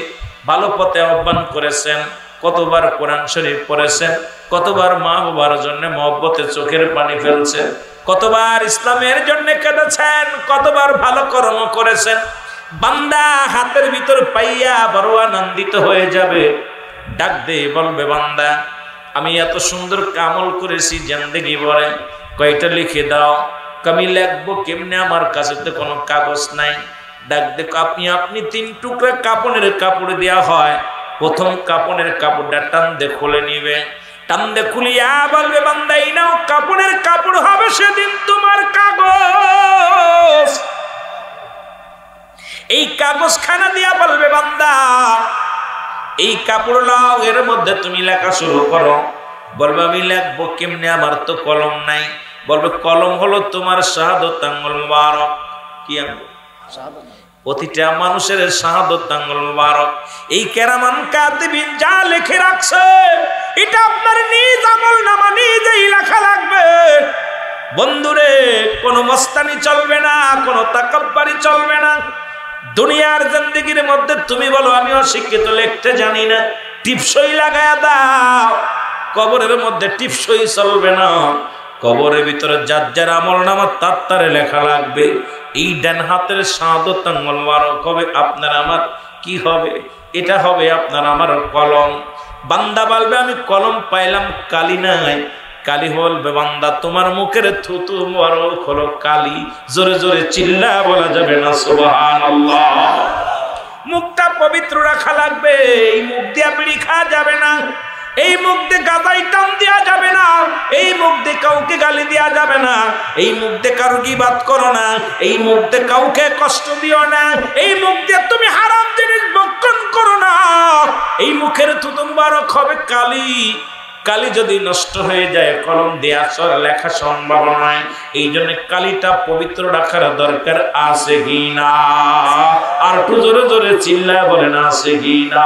Speaker 1: ভালো পথে আহ্বান করেছেন, কতবার কোরআন শরীফ পড়েছেন, কতবার মা বাবার জন্য মহব্বতে চোখের পানি ফেলছেন, কতবার ইসলামের জন্য কেঁদেছেন, কতবার ভালো কর্ম করেছেন। বান্দা হাতের ভিতর পাইয়া বড় আনন্দিত হয়ে যাবে। ডাক দিয়ে বলবে, বান্দা আমি এত সুন্দর আমল করেছি জিন্দেগি ভরে, কয়টা লিখে দাও। আমি লিখবো কেমনে, আমার কাছে তো কোনো কাগজ নাই। ডাক দেখো, আপনি 3 টুকরা কাপড়ের কাপড় দেওয়া হয়, প্রথম কাপড়ের কাপড়টা টান দিয়ে খুলে নিবে। টান দিয়ে খুলিয়া বলবে, বান্দা এই নাও কাপড়ের কাপড় হবে সেদিন তোমার কাগজ। এই কাগজ খানা দিয়া বলবে, বান্দা এই কাপড় নাও, এর মধ্যে তুমি লেখা শুরু করো। বলবে, আমি লিখবো কেমনে, আমার তো কলম নাই। বলবে, কলম হলো তোমার শাহাদত আঙ্গুল মুবারক। কি আঙ্গুল? প্রতিটা মানুষের শাহাদত আঙ্গুল মুবারক। এই কেরামান কাতিবিন যা লিখে রাখছে, এটা আপনার নিজ আমল নামা নিজেই লেখা লাগবে। বন্ধুরে, কোনো মস্তানি চলবে না, কোনো তাকাব্বুরি চলবে না। দুনিয়ার জিন্দেগির মধ্যে তুমি বলো আমি অশিক্ষিত, লিখতে জানি না, টিপসই লাগায়া দাও। কবরের মধ্যে টিপসই চলবে না। কবরের ভিতরে যার যার আমল নামা তার লেখা লাগবে। এই ডান হাতের শাহাদত আঙ্গুল মুবারক হবে আপনার আমার কি হবে? এটা হবে আপনার আমার কলম। বান্দা বলবে, আমি কলম পাইলাম, কালি নাই। কালি বলবে, বান্দা তোমার মুখের থুতু মুবারক হলো কালি। জোরে জোরে চিল্লা বলা যাবে না সুবহানাল্লাহ। মুখটা পবিত্র রাখা লাগবে। এই মুখ দিয়া বিড়ি খাওয়া যাবে না, এই মুখ দিয়ে গাদাই টান দেওয়া যাবে না, এই মুখ দিয়ে কাউকে গালি দেওয়া যাবে না, এই মুখ দিয়ে কারো গীবাত করো না, এই মুখ দিয়ে কাউকে কষ্ট দিও না, এই মুখ দিয়ে তুমি হারাম জিনিস ভক্ষণ করো না। এই মুখের থুতু মুবারক হবে কালি। কালি যদি নষ্ট হয়ে যায় কলম দিয়ে আছর লেখা সম্ভব নয়। এই জন্য কালিটা পবিত্র রাখার দরকার আছে কি না? আর একটু জোরে জোরে চিল্লায় বলেন আছে কি না?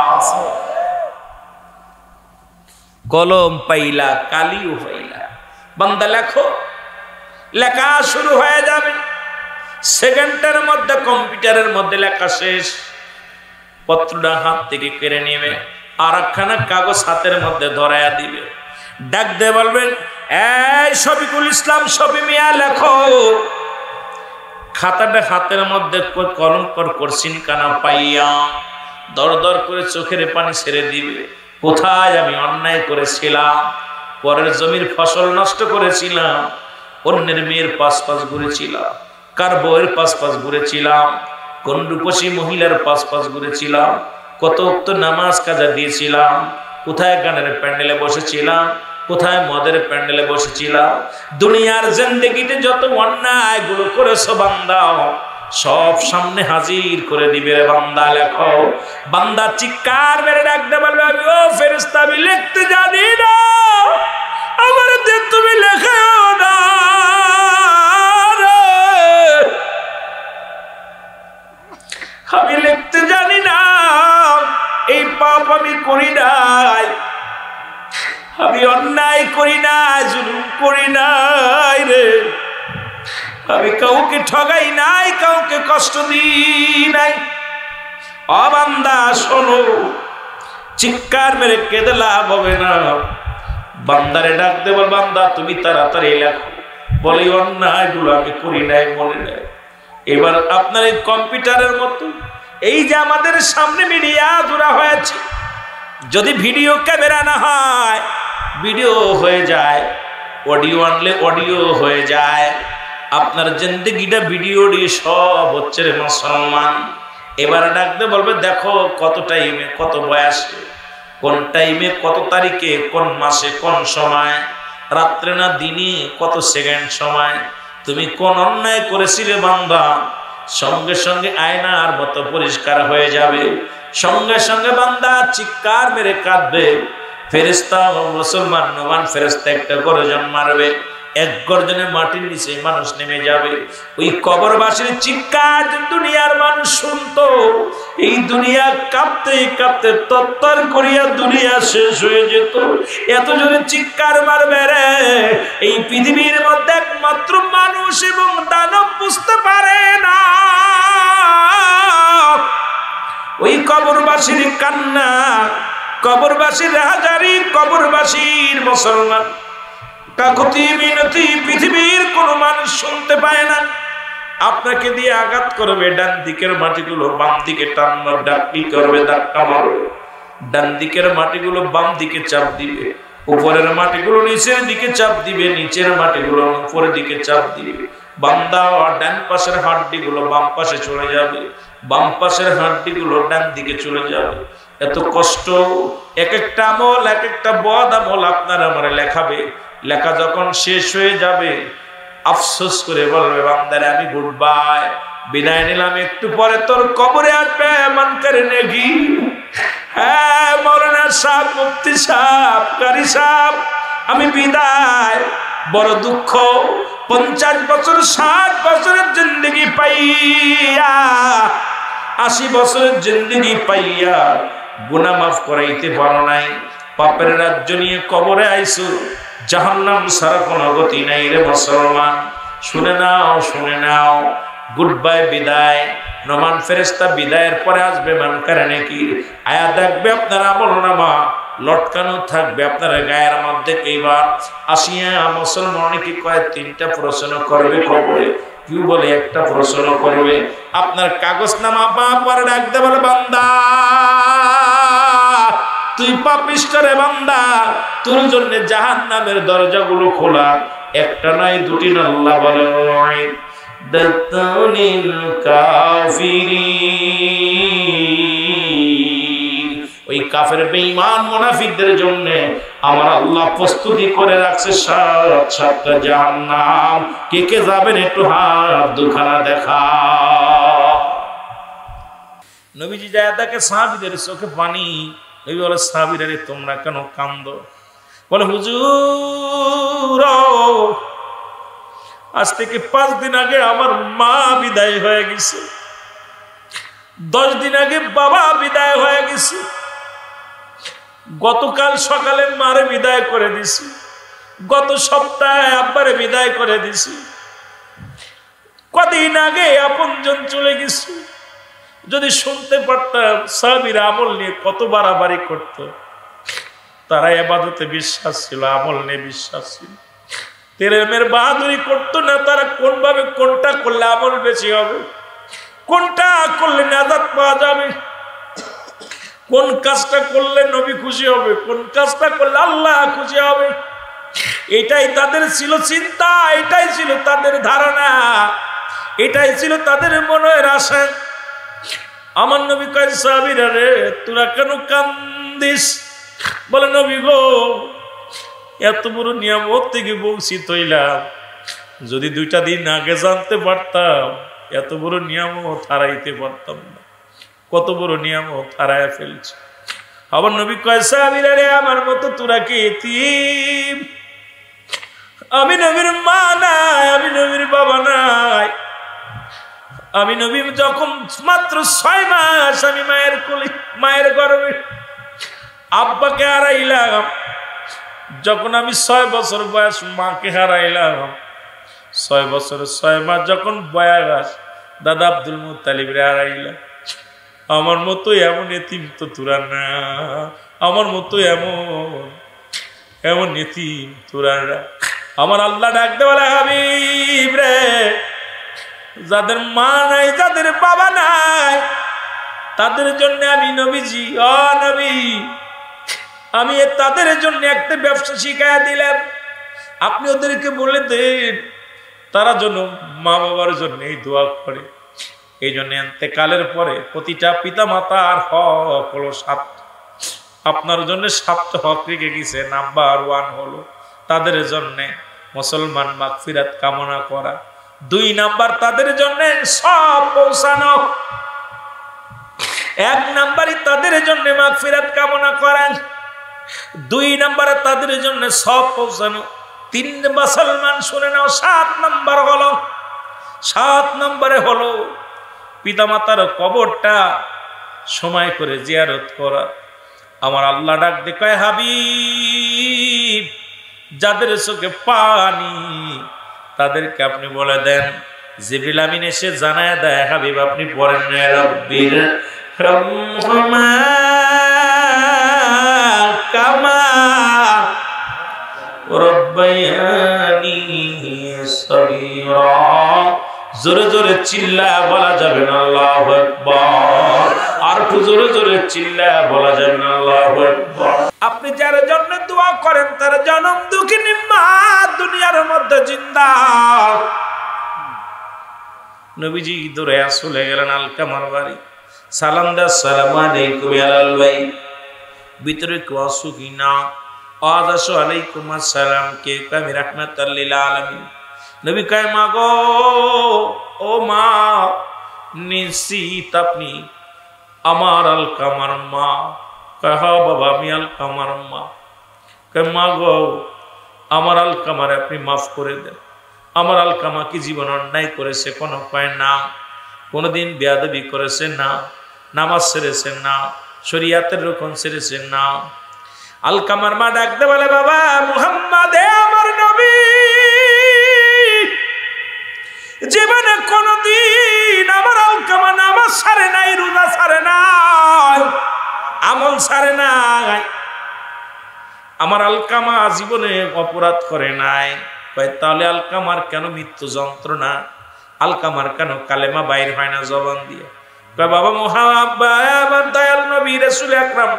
Speaker 1: কলম পাইলা, কালিও পাইলা, বান্দা লেখো, লেখা শুরু হয়ে যাবে। সেকেন্ডের মধ্যে কম্পিউটারের মধ্যে লেখা শেষ। পত্রটা হাত থেকে কেড়ে নেবে, আর একখানা কাগজ হাতের মধ্যে ধরাইয়া দিবে, ডাক দিয়ে বলবেন, এই শফিকুল ইসলাম, শফি মিয়া লেখো। খাতাটা হাতের মধ্যে কলম করছেন কানা পাইয়া দর দর করে চোখের পানি ছেড়ে দিবে। কোথায় আমি অন্যায় করেছিলাম, পরের জমির ফসল নষ্ট করেছিলাম, অন্যের মেয়ের পাশ পাশ ঘুরেছিলাম, কার বউয়ের পাশ পাশ ঘুরেছিলাম, কোন রূপসী মহিলার পাশ পাশ ঘুরেছিলাম, কত উক্ত নামাজ কাজা দিয়েছিলাম, কোথায় গানের প্যান্ডেলে বসেছিলাম, কোথায় মদের প্যান্ডেলে বসেছিলাম। দুনিয়ার জিন্দেগিতে যত অন্যায় গুলো করেছো বান্দা, সব সামনে হাজির করে দিবে রে বান্দা, লেখো। বান্দা চিৎকার মেরে ডাকতে বলবে, আমি ও ফেরেশতা, আমি লিখতে জানি না, আমার দিয়ে তুমি লেখাও না। আমি লিখতে জানি না, এই পাপ আমি করি নাই, আমি অন্যায় করি নাই, জুলুম করি নাই রে, আমি কাউকে ঠগাই নাই, কাউকে কষ্ট দিই নাই। ও বান্দা শোনো, চিৎকার মেরে কেঁদে লাভ হবে না। বান্দারে ডাক দে, বল বান্দা তুমি তাড়াতাড়ি লেখো, বলে অন্যায়গুলো আমি করি নাই, মনে নাই। এবার আপনার এই কম্পিউটারের মতো এই যে আমাদের সামনে মিডিয়া জোড়া হয়েছে, যদি ভিডিও ক্যামেরা না হয় ভিডিও হয়ে যায়, অডিও আনলে অডিও হয়ে যায়। আপনার জিন্দেগিটা ভিডিও দিয়ে সব হচ্ছে রে মুসলমান। এবার ডাকতে বলবে, দেখো কত টাইমে, কত বয়সে, কোন টাইমে, কত তারিখে, কোন মাসে, কোন সময়, রাত্রে না দিনে, কত সেকেন্ড সময় তুমি কোন অন্যায় করেছিলে বান্দা। সঙ্গে সঙ্গে আয়নার মতো পরিষ্কার হয়ে যাবে। সঙ্গে সঙ্গে বান্দা চিৎকার মেরে কাঁদবে। ফেরেশতা মুসলমান নমান ফেরেশতা একটা গর্জন মারবে, এক গর্জনে মাটির নিচে মানুষ নেমে যাবে। ওই কবরবাসীর চিৎকার দুনিয়ার মানুষ শুনতো, এই দুনিয়া কাঁপতে কাঁপতে তত্তর করিয়া দুনিয়া শেষ হয়ে যেত। এত জোরে চিৎকার মারবে রে, এই পৃথিবীর মধ্যে একমাত্র মানুষ এবং দানব বুঝতে পারে না। ওই কবরবাসীর কান্না, কবরবাসীর হাজারি, কবরবাসীর মুসলমান কাকুতি মিনতি পৃথিবীর কোন মানুষ শুনতে পায় না। আপনাকে দিয়ে আঘাত করবে, ডান দিকের মাটিগুলো বাম দিকে টানবার ডাকি করবে, ধাক্কা মারবে। ডান দিকের মাটিগুলো বাম দিকে চাপ দিবে, উপরের মাটিগুলো নিচের দিকে চাপ দিবে, নিচের মাটিগুলো উপরের দিকে চাপ দিবে। বান্দা ডান পাশের হাড্ডিগুলো বাম পাশে চলে যাবে, বাম পাশের হাড্ডিগুলো ডান দিকে চলে যাবে। এত কষ্ট, এক একটা আমল, এক একটা বদ আমল আপনার আমার লেখাবে। লেখা যখন শেষ হয়ে যাবে আফসোস করে বলবে, বান্দারে আমি গুড বাই, বিদায় নিলাম, একটু পরে তোর কবরে আসবে মান করে নেগি। হ্যাঁ মৌলানা সাহেব, মুফতি সাহেব, কারি সাহেব, আমি বিদায়। বড় দুঃখ, 50 বছর 60 বছরের জিন্দগি পাইয়া, 80 বছরের জিন্দগি পাইয়া গুনাহ মাফ করাইতে পারো নাই, পাপের রাজ্য নিয়ে কবরে আইছো। জাহান্নাম ছাড়া কোনো গতি নাই রে মুসলমান। শুনে নাও, শুনে নাও, গুড বাই, বিদায়। নমান ফেরেশতা বিদায়ের পরে আসবে মান কারণে কি আয়া দেখবে আপনার আমলনামা লটকানো থাকবে আপনার গায়ের মধ্যে। এইবার আসিয়া মুসলমান অনেকে কয় 3টা প্রশ্ন করবে কবরে, কি বলে একটা প্রশ্ন করবে, আপনার কাগজ নামা পাওয়ার ডাকতে বলে, বান্দা তুই পাপিষ্ঠ রে বান্দা, তোর জন্য জাহান্নামের দরজাগুলো খোলা, একটা নাই দুটি না। আল্লাহ বলে দাতানিল কাফিরিন, ওই কাফের বেঈমান মুনাফিকদের জন্য আমার আল্লাহ প্রস্তুতি করে রাখছে 7টা জাহান্নাম। কে কে যাবেন একটু হাত দুখানা দেখা। নবীজি যায় দেখে সাহাবীদের চোখে পানি। নবী বলে, সাহাবীরা রে তোমরা কেন কান্দো? বলে, হুজুর আজ থেকে 5 দিন আগে আমার মা বিদায় হয়ে গেছে, 10 দিন আগে বাবা বিদায় হয়ে গেছে, গতকাল সকালে মারে বিদায় করে দিছি, গত সপ্তাহে আব্বারে বিদায় করে দিছি, কদিন আগে আপনজন চলে গেছে। যদি শুনতে পারতাম সাহাবীরা আমল নিয়ে কত বাড়াবাড়ি করত। তারা ইবাদতে বিশ্বাস ছিল, আমল নিয়ে বিশ্বাস ছিল। তেরেমের বাহাদুরি করতো না। তারা কোনভাবে কোনটা করলে আমল বেশি হবে, কোনটা করলে নাজাত পাওয়া যাবে, কোন কাজটা করলে নবী খুশি হবে, কোন কাজটা করলে আল্লাহ খুশি হবে, এটাই তাদের ছিল চিন্তা, এটাই ছিল তাদের ধারণা, এটাই ছিল তাদের মনের আশা। আমার নবী কয়, সাহাবীরা রে তোরা কেন কান্দিস? বলে, নবী গো এত বড় নিয়ামত থেকে বঞ্চিত হইলাম, যদি 2টা দিন আগে জানতে পারতাম এত বড় নিয়ামত হারাইতে পারতাম না। কত বড় নিয়ামত হারায় ফেলছে। আমার নবী কয়, সাহাবীরা রে আমার মতো তোরা কি এতিম? আমি নবীর মা নাই, আমি নবীর বাবা নাই। আমি নবী যখন মাত্র 6 মাস আমি মায়ের কোলে, মায়ের গর্ভে আব্বাকে হারাইলাম। যখন আমি 6 বছর বয়স মাকে হারাইলাম। 6 বছর 6 মাস যখন বয়স দাদা আব্দুল মুত্তালিব রে হারাইলাম। আমার মতো এমন এতিম তো তোরা না, আমার মতো এমন এতিম তোরা না। আমার আল্লাহ ডাকতে বলে, হাবিব রে যাদের মা নাই, যাদের বাবা নাই, তাদের জন্য আমি নবীজি, নবী আমি তাদের জন্য একটা ব্যবসা শিখাইয়া দিলাম। আপনি ওদেরকে বলে দেন তারা যেন মা বাবার জন্য এই দোয়া করে। এই জন্য ইন্তেকালের পরে প্রতিটা পিতা মাতার হক হলো 7। আপনার জন্য 7টা হক রেখে গেছে। নাম্বার 1 হলো তাদের জন্য মুসলমান মাগফিরাত কামনা করা। 2 নাম্বার তাদের জন্য সব পৌঁছানো। 1 নাম্বারই তাদের জন্য মাগফিরাত কামনা করা, 2 নাম্বারে তাদের জন্য সব পৌঁছানো। 3 মুসলমান শুনে নাও, 7 নম্বরে হলো পিতামাতার কবরটা সময় করে জিয়ারত করা। আমার আল্লাহ ডাক দেখায়, হাবিব যাদের চোখে পানি তাদেরকে আপনি বলে দেন, জিবরিল আমিন এসে জানায় দেয়, হাবিব আপনি পড়েন না, রব্বির রহমা কামা রব্বায়ানি সগীরা। জোরে জোরে চিল্লা বলা যাবে না আল্লাহু আকবার। আর একটু জোরে জোরে চিল্লা বলা যাবে না আল্লাহু আকবার। আপনি যার জন্য দোয়া করেন তার জনম দুঃখিনী মা দুনিয়ার মধ্যে জিন্দা। নবীজি দৌড়ে চলে গেলেন আলকামার বাড়ি। সালাম দা, আসসালামু আলাইকুম ইয়া আল ভাই, ভিতরে কেউ আসো কিনা? আসো, আলাইকুম আসসালাম, কে? আমি রাহমাতাল লিল আলামিন। নবী কয়, মা গো, ও মা, নিশ্চিত আপনি আমার আলকামার মা? কয়, হ্যাঁ বাবা আমি আলকামার মা। কয়, মা গো আমার আলকামারে আপনি মাফ করে দেন। আমার আলকামা কি জীবন অন্যায় করেছে? কোনো কয় না। কোনোদিন বেয়াদবি করেছে না, নামাজ ছেড়েছেন না, শরিয়াতের রকম ছেড়েছেন না। আলকামার মা ডাকতে বলে, বাবা মুহাম্মদ আমার নবী জীবনে কোনদিন আমার আলকামা নামাজ ছাড়ে নাই, রোজা ছাড়ে নাই, আমল ছাড়ে নাই। আমার আলকামা জীবনে অপরাধ করে নাই। তাহলে আলকামার কেন মৃত্যু যন্ত্রণা? আলকামার কেন কালেমা বাইর হয় না জবান দিয়ে? বাবা মুহাম্মদ দয়াল নবী রাসূল আকরাম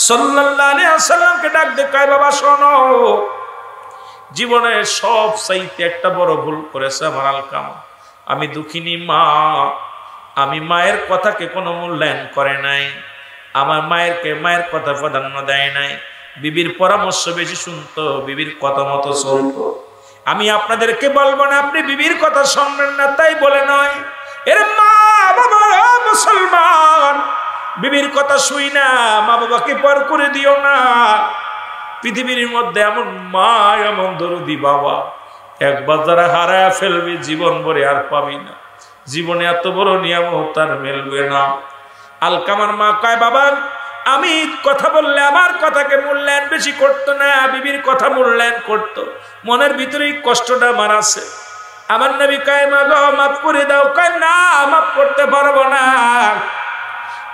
Speaker 1: সাল্লাল্লাহু আলাইহি ওয়াসাল্লামকে ডাক দে, কয় বাবা শোনো, জীবনে সব চাইতে একটা বড় ভুল করেছে আমার আলকামা। আমি দুঃখিনী মা, আমি মায়ের কথাকে কোনো মূল্যায়ন করে নাই, আমার মায়ের কথা প্রাধান্য দেয় নাই, বিবির পরামর্শ বেশি শুনতো, বিবির কথা মতো চলতো। আমি আপনাদেরকে বলবো না আপনি বিবির কথা শুনবেন না তাই বলে নয়। এর মা বাবা মুসলমান বিবির কথা শুই না, মা বাবাকে পর করে দিও না। পৃথিবীর মধ্যে এমন মা, এমন দরদি বাবা, একবার যারা হারায় ফেলবে জীবন ভরে আর পাবি না। জীবনে এত বড় নিয়ামত আর মেলবে না। আলকামার মা কয়, বাবা আমি কথা বললে আমার কথাকে মূল্যায়ন বেশি করতো না, বিবির কথা মূল্যায়ন করতো। মনের ভিতরে কষ্টটা আমার আছে। আমার নবী কয়, মা গো মাফ করে দাও। কয়, না মাফ করতে পারবো না।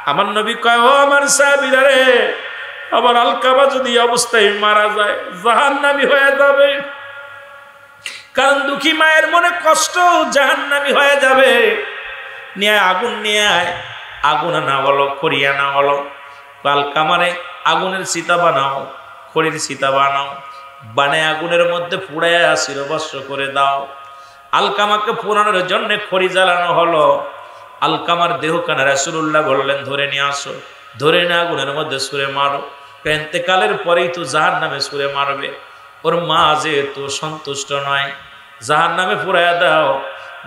Speaker 1: আমার নবী কয়, ও আমার সাহাবীরা রে, আমার আলকামা যদি অবস্থায় মারা যায় জাহান্নামী হয়ে যাবে। কারণ দুঃখী মায়ের মনে কষ্ট, জাহান্নামী হয়ে যাবে। নিয়ে আগুন নিয়ে আয়, আগুন না বলো, খড়িয়া না বলো, আলকামারে আগুনের সীতা বানাও, খড়ির সীতা বানাও, বানায় আগুনের মধ্যে পুড়াইয়া শিরবস্ত্র করে দাও। আলকামাকে পুরানোর জন্য খড়ি জ্বালানো হলো। আলকামার দেহখানা রাসূলুল্লাহ বললেন, ধরে নিয়ে আসো, ধরে নিয়ে আগুনের মধ্যে ছুঁড়ে মারো। ইন্তেকালের পরেই তো জাহান্নামে ছুঁড়ে মারবে। ওর মা যেহেতু সন্তুষ্ট নয়, জাহান্নামে পুরাইয়া দাও।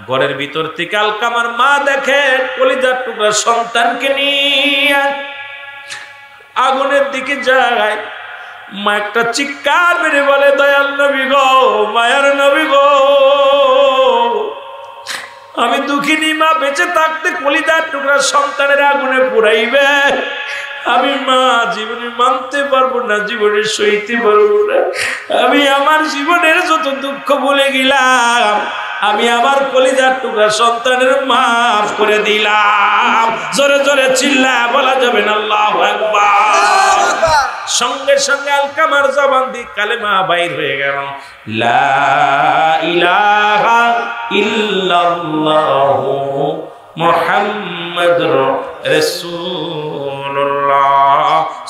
Speaker 1: ঘরের ভিতর থেকে আলকামার মা দেখে কলিজার টুকরা সন্তানকে নিয়ে আগুনের দিকে যায়। মা একটা চিৎকার মেরে বলে, দয়াল নবী গো, মায়ার নবী গো, আমি দুঃখিনী মা বেঁচে থাকতে কলিজার টুকরা সন্তানের আগুনে পুরাইবে, আমি মা জীবনে মানতে পারবো না, জীবনে সইতে পারবো না। আমি আমার জীবনের যত দুঃখ ভুলে গেলাম, আমি আমার কলিজার টুকরা সন্তানের মাফ করে দিলাম। জোরে জোরে চিল্লা বলা যাবে না আল্লাহু আকবার। সঙ্গে সঙ্গে আলকামার জবান দিয়ে কালেমা বাইর হয়ে গেল, লা ইলাহা ইল্লাল্লাহু মুহাম্মাদুর রাসূলুল্লাহ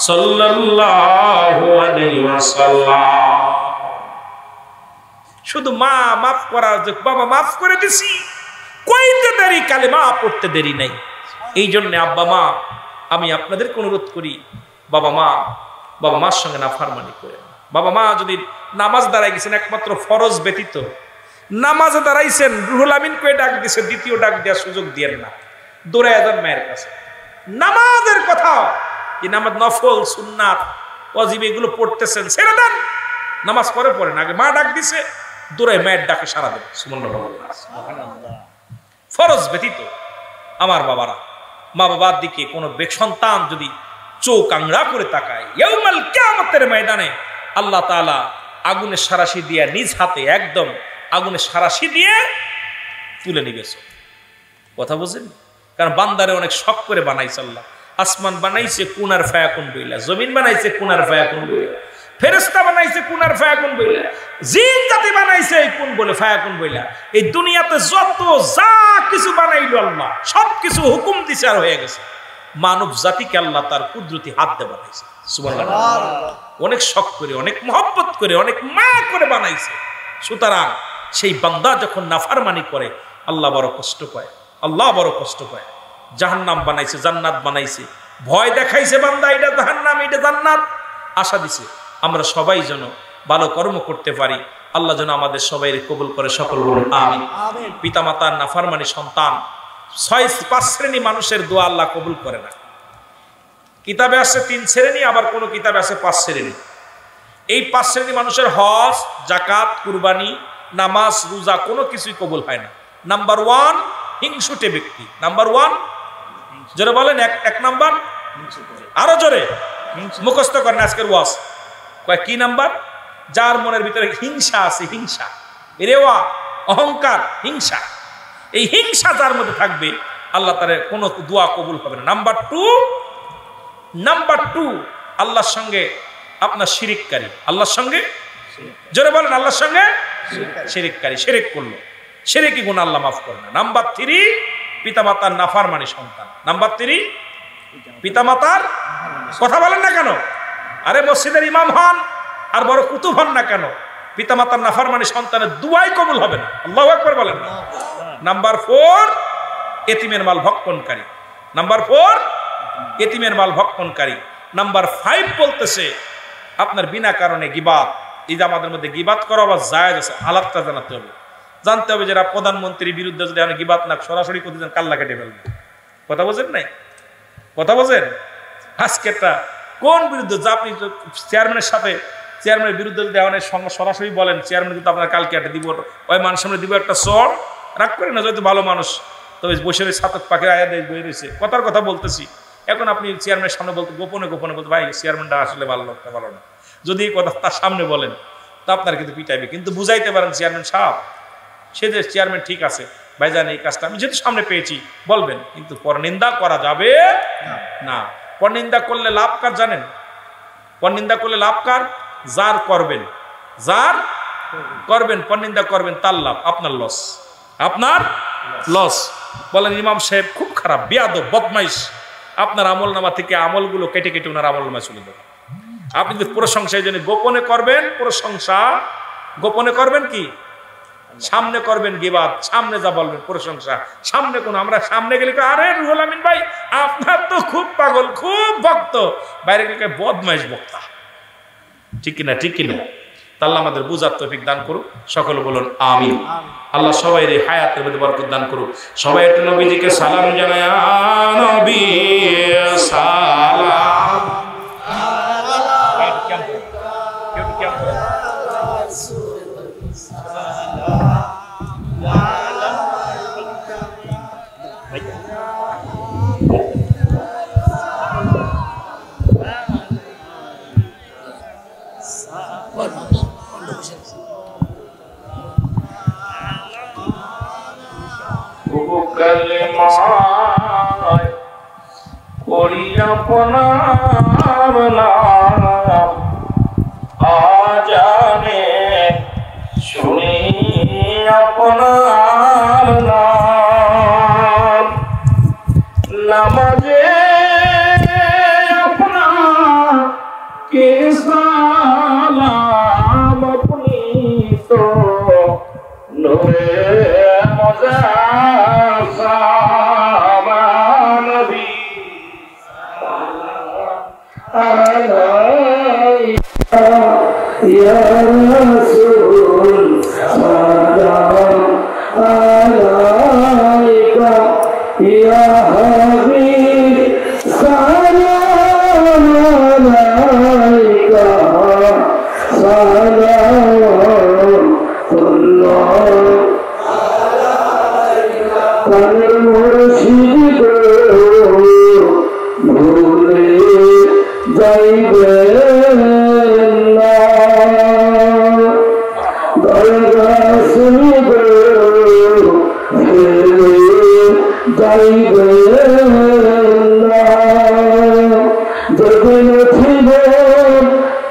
Speaker 1: সাল্লাল্লাহু আলাইহি ওয়াসাল্লাম। শুধু মা মাফ করার, বাবা মাফ করে দিছি, কইতে দেরি, কালেমা পড়তে দেরি নাই। এই জন্য আব্বা মা, আমি আপনাদেরকে অনুরোধ করি, বাবা মার সঙ্গে নাফরমানি করে। বাবা মা যদি নামাজ দাঁড়াই গেছেন, একমাত্র ফরজ ব্যতীত নামাজে দাঁড়াইছেন, রুহুল আমিন কয়ে ডাক দিছে, দ্বিতীয় ডাক দেওয়ার সুযোগ দিয়েন না, দৌড়ায় যান মায়ের কাছে। নামাজের কথা, এই নামাজ নফল, সুন্নাত, ওয়াজিব এগুলো পড়তেছেন, ছেড়ে দেন, নামাজ পরে পড়েন। আগে মা ডাক দিছে, দৌড়ায় মায়ের ডাকে সারা দেন। সুবহানাল্লাহ। ফরজ ব্যতীত আমার বাবারা, মা বাবার দিকে কোনো সন্তান যদি চোখ আংড়া করে তাকায়, ইয়াউমাল কিয়ামতের ময়দানে আল্লাহ তাআলা আগুনের সারাশি দিয়ে নিজ হাতে একদম আগুনের সারাশি দিয়ে তুলে নিবে। কথা বুঝেন? কারণ বান্দারে অনেক শখ করে বানাইছে আল্লাহ। আসমান বানাইছে কুনার ফায়াকুন বইলা, জমিন বানাইছে কুনার ফায়াকুন বইলা, ফেরেশতা বানাইছে কুনার ফায়াকুন বইলা, জিন জাতি বানাইছে কুন বলে ফায়াকুন বইলা। এই দুনিয়াতে যত যা কিছু বানাইলো আল্লাহ, সবকিছু হুকুম দিছে আর হয়ে গেছে। মানব জাতিকে আল্লাহ তার কুদরতি হাত দিয়ে বানাইছে। সুবহানাল্লাহ। অনেক শখ করে, অনেক মহব্বত করে, অনেক মায়া করে বানাইছে। সুতরাং সেই বান্দা যখন নাফরমানি করে, আল্লাহ বড় কষ্ট পায়, আল্লাহ বড় কষ্ট পায়। জাহান্নাম বানাইছে, জান্নাত বানাইছে, ভয় দেখাইছে বান্দা, এটা জাহান্নাম, এটা জান্নাত, আশা দিছে আমরা সবাই যেন ভালো কর্ম করতে পারি। আল্লাহ যেন আমাদের সবাই কবুল করে, সকল বলুন আমিন। পিতামাতার নাফরমানি সন্তান 5 শ্রেণী মানুষের দোয়া আল্লাহ কবুল করে না। কিতাবে আছে 3 শ্রেণী, আবার কোন কিতাবে আছে 5 শ্রেণী। এই 5 শ্রেণী মানুষের হজ, যাকাত, কুরবানি, নামাজ, রোজা কোনো কিছুই কবুল হয় না। নাম্বার 1 হিংসুটে ব্যক্তি। নাম্বার 1 জোরে বলেন, এক নাম্বার, আরো জোরে মুখস্থ করেন আজকের ওয়াজ। কয় কি নাম্বার? যার মনের ভিতরে হিংসা আছে, হিংসা, রেওয়া, অহংকার, হিংসা, এই হিংসা যার মধ্যে থাকবে আল্লাহ তার কোনো দোয়া কবুল হবে না। নাম্বার 2 আল্লাহর সঙ্গে আপনার শিরিককারী, আল্লাহর সঙ্গে, জোরে বলেন, আল্লাহর সঙ্গে শিরিককারী, শিরিক করলো, শিরিকি গুনাহ আল্লাহ মাফ করে না। নাম্বার 3 পিতামাতার নাফরমানি সন্তান। নাম্বার 3 পিতামাতার, কথা বলেন না কেন? আরে মসজিদের ইমাম হন আর বড় কুতুব হন না কেন, পিতামাতার নাফরমানি সন্তানের দুয়াই কবুল হবে না। আল্লাহু আকবার বলেন না। নাম্বার 4 এতিমের মাল ভক্ষণকারী। নাম্বার 4 এতিমের মাল ভক্ষণকারী। নাম্বার 5 বলতেছে আপনার বিনা কারণে গিবাত। এই যে আমাদের মধ্যে গিবাত করা আবার জায়েজ আছে, হালাতটা জানাতে হবে, জানতে হবে যারা প্রধানমন্ত্রীর বিরুদ্ধে যদি আমি গিবাত না সরাসরি করতে যান কাল্লা কেটে ফেলবে। কথা বোঝেন নাই? কথা বলছেন? আজকেরটা কোন বিরুদ্ধে যে আপনি চেয়ারম্যানের সাথে চেয়ারম্যানের বিরুদ্ধে যদি আমাদের সঙ্গে সরাসরি বলেন, চেয়ারম্যান কিন্তু আপনার কালকে একটা দিব, ওই মানুষ সামনে দিব একটা চর, রাগ করে না, যেহেতু ভালো মানুষ, তবে বসে রয়েছে ছাতক পাখির আয়া দেয় বয়ে রয়েছে, কথার কথা বলতেছি। এখন আপনি চেয়ারম্যানের সামনে বলতে গোপনে গোপনে বলতে, ভাই চেয়ারম্যানটা আসলে ভালো লোকটা ভালো না, যদি এই কথা তার সামনে বলেন তো আপনার কিন্তু পিটাইবে, কিন্তু বুঝাইতে পারেন চেয়ারম্যান সাহেব, সে যে চেয়ারম্যান ঠিক আছে ভাইজান, এই কাজটা আমি যেহেতু সামনে পেয়েছি বলবেন, কিন্তু পরনিন্দা করা যাবে না। পরনিন্দা করলে লাভ কার জানেন? পরনিন্দা করলে লাভ কার? যার করবেন, যার করবেন পরনিন্দা করবেন তার লাভ, আপনার লস, আপনার লস। বলেন ইমাম সাহেব খুব খারাপ, বেয়াদব, বদমাইশ, আপনার আমল নামা থেকে আমলগুলো কেটে কেটে ওনার আমল নামায় চলে যাবে। আপনি যদি প্রশংসা এই জন্য গোপনে করবেন, প্রশংসা গোপনে করবেন, কি সামনে করবেন গিবাত, সামনে যা বলবেন প্রশংসা সামনে। কোন আমরা সামনে গেলে আরে রুহুল আমিন ভাই আপনার তো খুব পাগল, খুব ভক্ত, বাইরে গেলে বদমাইশ বক্তা। ঠিক কিনা? ঠিক কিনা? আল্লাহ আমাদের বুঝার তৌফিক দান করুক, সকলে বলুন আমিন। আল্লাহ সবাই এই হায়াতের মধ্যে বরকত দান করুক। সবাই একটু নবীজিকে সালাম জানায়, নবী সালাম। করি আপনার নাম, আজানে শুনি আপনার নাম, নামাজে আপনার কে সালাম, আপনি তো নূরে মুজাসসাম, নবী আলাইকা ইয়া রাসূল সালাম আলাইকা ইয়া হাবিব সালাম আলাইকা সালামুল্লাহ আলাইকা কানের মুর্শিদ ভুলে যাইবেন না, দরগাসুল ভুলে যাইবেন না, যেদিন উঠিব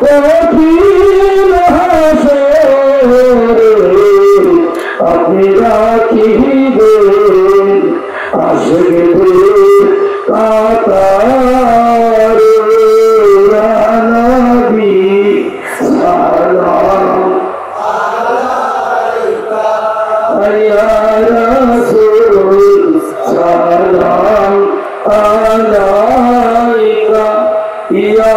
Speaker 1: কঠিন হাসরে আপনি রাখিবেন আশিকদের কাতারে, ইয়া নবী সালাম আলাইকা ইয়া রাসূল সালাম আলাইকা ইয়া